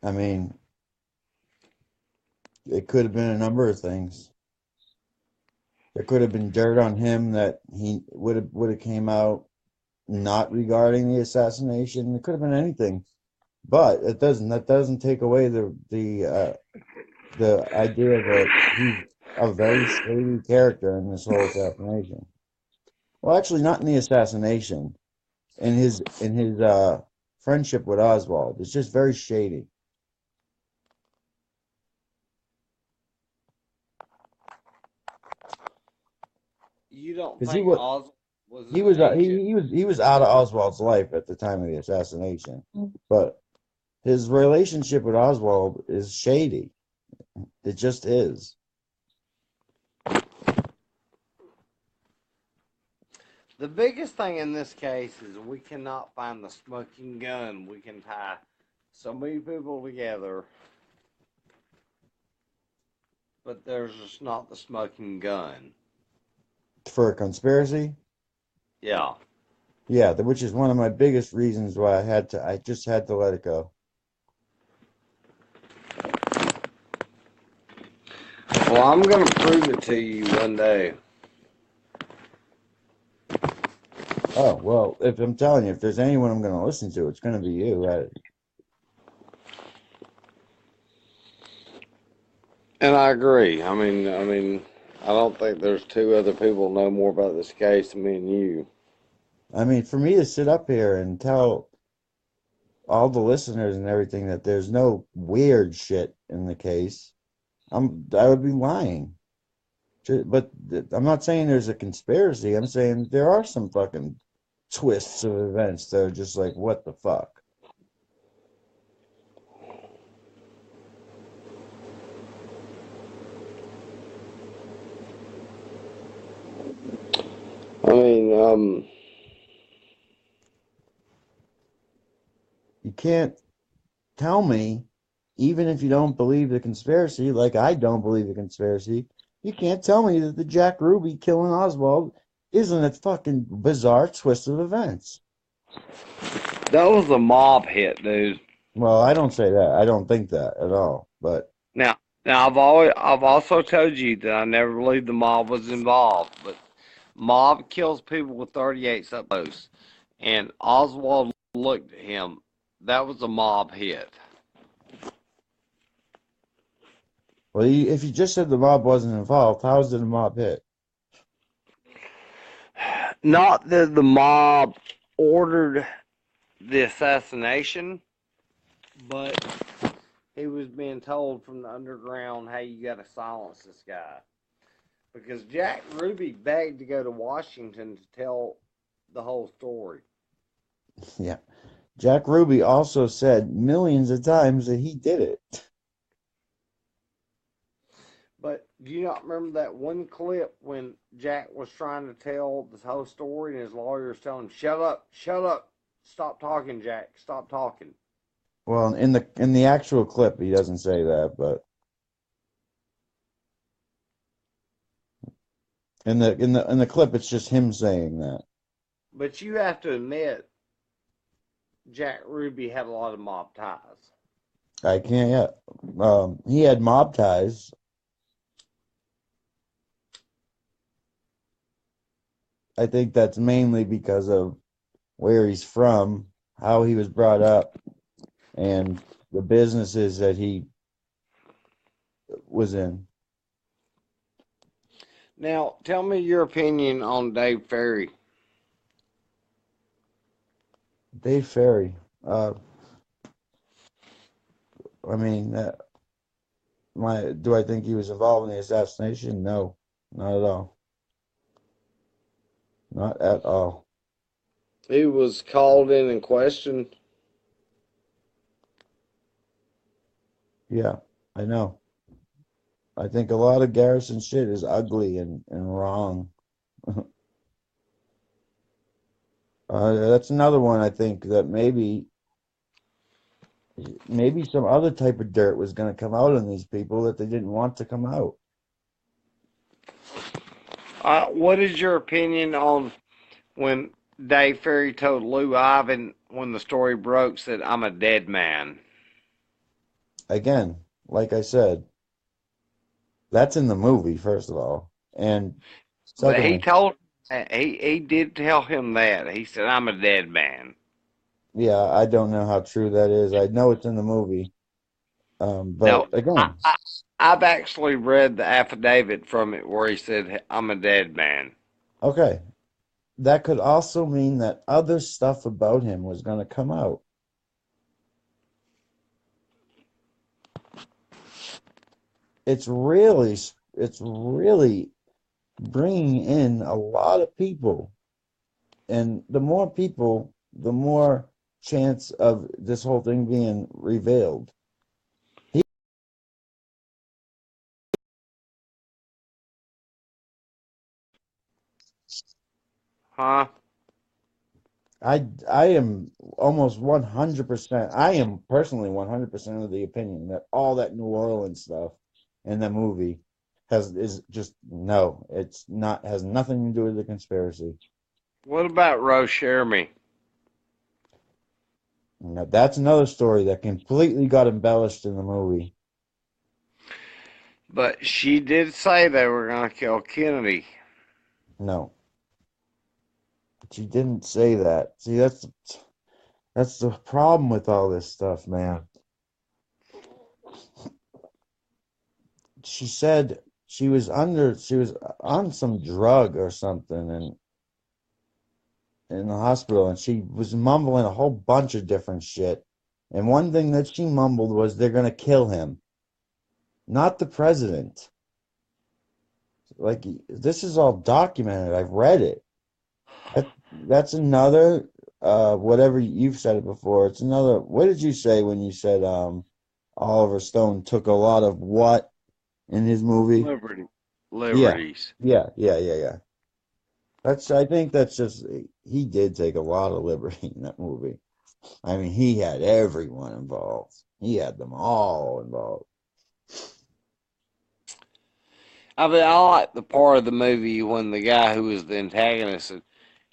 I mean, it could have been a number of things. There could have been dirt on him that he would have came out not regarding the assassination. It could have been anything, but it doesn't. That doesn't take away the idea that he's a very shady character in this whole assassination. Well, actually, not in the assassination. In his friendship with Oswald, it's just very shady. You don't Because think Oz was he an was agent? he was out of Oswald's life at the time of the assassination, but his relationship with Oswald is shady. It just is. The biggest thing in this case is we cannot find the smoking gun. We can tie so many people together, but there's just not the smoking gun. For a conspiracy. Yeah. Yeah, which is one of my biggest reasons why I just had to let it go. Well, I'm going to prove it to you one day. Oh, well, if I'm telling you, if there's anyone I'm going to listen to, it's going to be you. And I agree. I don't think there's two other people know more about this case than me and you. I mean, for me to sit up here and tell all the listeners and everything that there's no weird shit in the case, I would be lying. But I'm not saying there's a conspiracy. I'm saying there are some fucking twists of events that are just like, what the fuck? I mean, You can't tell me, even if you don't believe the conspiracy, like I don't believe the conspiracy, you can't tell me that the Jack Ruby killing Oswald isn't a fucking bizarre twist of events. that was a mob hit, dude. Well, I don't say that. I don't think that at all. But Now, I've also told you that I never believed the mob was involved, but mob kills people with 38s up close, and Oswald looked at him. That was a mob hit. well, if you just said the mob wasn't involved, how is it a mob hit? Not that the mob ordered the assassination, but he was being told from the underground, hey, you got to silence this guy. Because Jack Ruby begged to go to Washington to tell the whole story. Yeah. Jack Ruby also said millions of times that he did it. But do you not remember that one clip when Jack was trying to tell the whole story and his lawyers telling him, shut up, stop talking, Jack, stop talking. Well, in the actual clip, he doesn't say that, but in the clip, it's just him saying that. But you have to admit, Jack Ruby had a lot of mob ties. I can't yet. He had mob ties. I think that's mainly because of where he's from, how he was brought up, and the businesses that he was in. Now, tell me your opinion on Dave Ferry. Dave Ferry. I mean, do I think he was involved in the assassination? No, not at all. Not at all. He was called in and questioned. Yeah, I know. I think a lot of Garrison shit is ugly and wrong. That's another one I think that maybe some other type of dirt was going to come out on these people that they didn't want to come out. What is your opinion on when Dave Ferry told Lou Ivan when the story broke, said, "I'm a dead man"? Again, like I said, that's in the movie, first of all. And But secondly, he did tell him that. He said, "I'm a dead man." yeah, I don't know how true that is. I know it's in the movie. But Now, again, I've actually read the affidavit from it where he said, "I'm a dead man." okay, that could also mean that other stuff about him was going to come out. It's really bringing in a lot of people, and the more people, the more chance of this whole thing being revealed. Huh? I am almost 100%. I am personally 100% of the opinion that all that New Orleans stuff in the movie is just no. It's not has nothing to do with the conspiracy. What about Rose Sheremy? Now, that's another story that completely got embellished in the movie. But she did say they were going to kill Kennedy. No, she didn't say that. See, that's the problem with all this stuff, man. She said she was on some drug or something and in the hospital, and she was mumbling a whole bunch of different shit. And one thing that she mumbled was they're gonna kill him, not the president. Like, this is all documented. I've read it. That's another whatever you've said it before. It's another. What did you say when you said Oliver Stone took a lot of what in his movie? Liberty. Yeah, Liberties. yeah. I think that's just he did take a lot of liberty in that movie. I mean, he had everyone involved. He had them all involved. I mean, I like the part of the movie when the guy who was the antagonist said,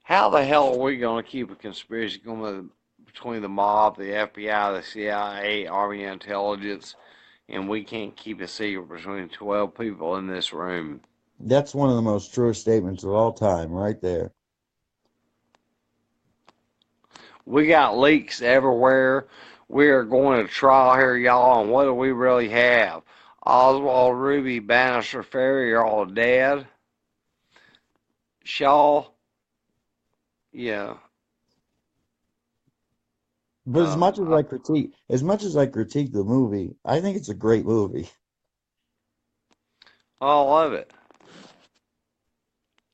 "How the hell are we going to keep a conspiracy going between the mob, the FBI, the CIA, Army intelligence, and we can't keep a secret between 12 people in this room?" That's one of the most truest statements of all time, right there. We got leaks everywhere. We are going to trial here, y'all, and what do we really have? Oswald, Ruby, Bannister, Ferry are all dead. Shaw, yeah. But I as much as I critique the movie, I think it's a great movie. love it.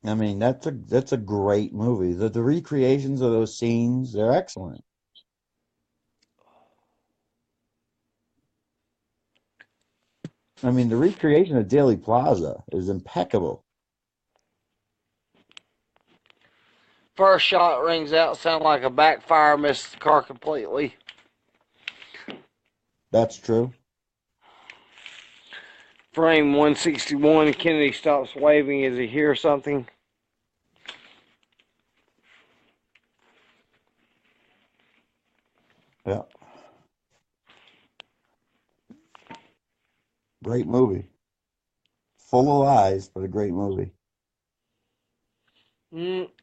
I mean, that's a great movie. The recreations of those scenes, they're excellent. I mean, the recreation of Daily Plaza is impeccable. First shot rings out, sound like a backfire, misses the car completely. That's true. Frame 161, Kennedy stops waving as he hears something. Yeah, great movie. Full of lies, but a great movie.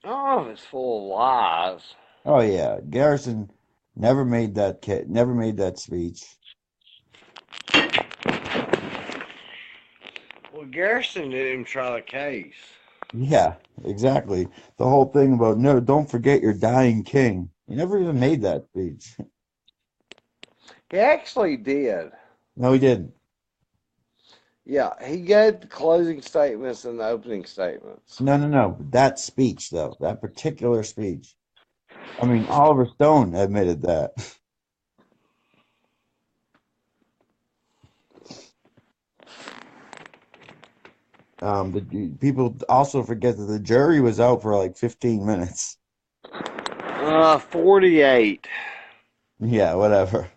Oh, it's full of lies. Oh yeah, Garrison never made that speech. Well, Garrison didn't even try the case. Yeah, exactly. The whole thing about no, don't forget your dying king. He never even made that speech. He actually did. No, he didn't. Yeah, he gave the closing statements and the opening statements. No. That speech though, that particular speech. I mean, Oliver Stone admitted that. People also forget that the jury was out for like 15 minutes. 48. Yeah, whatever.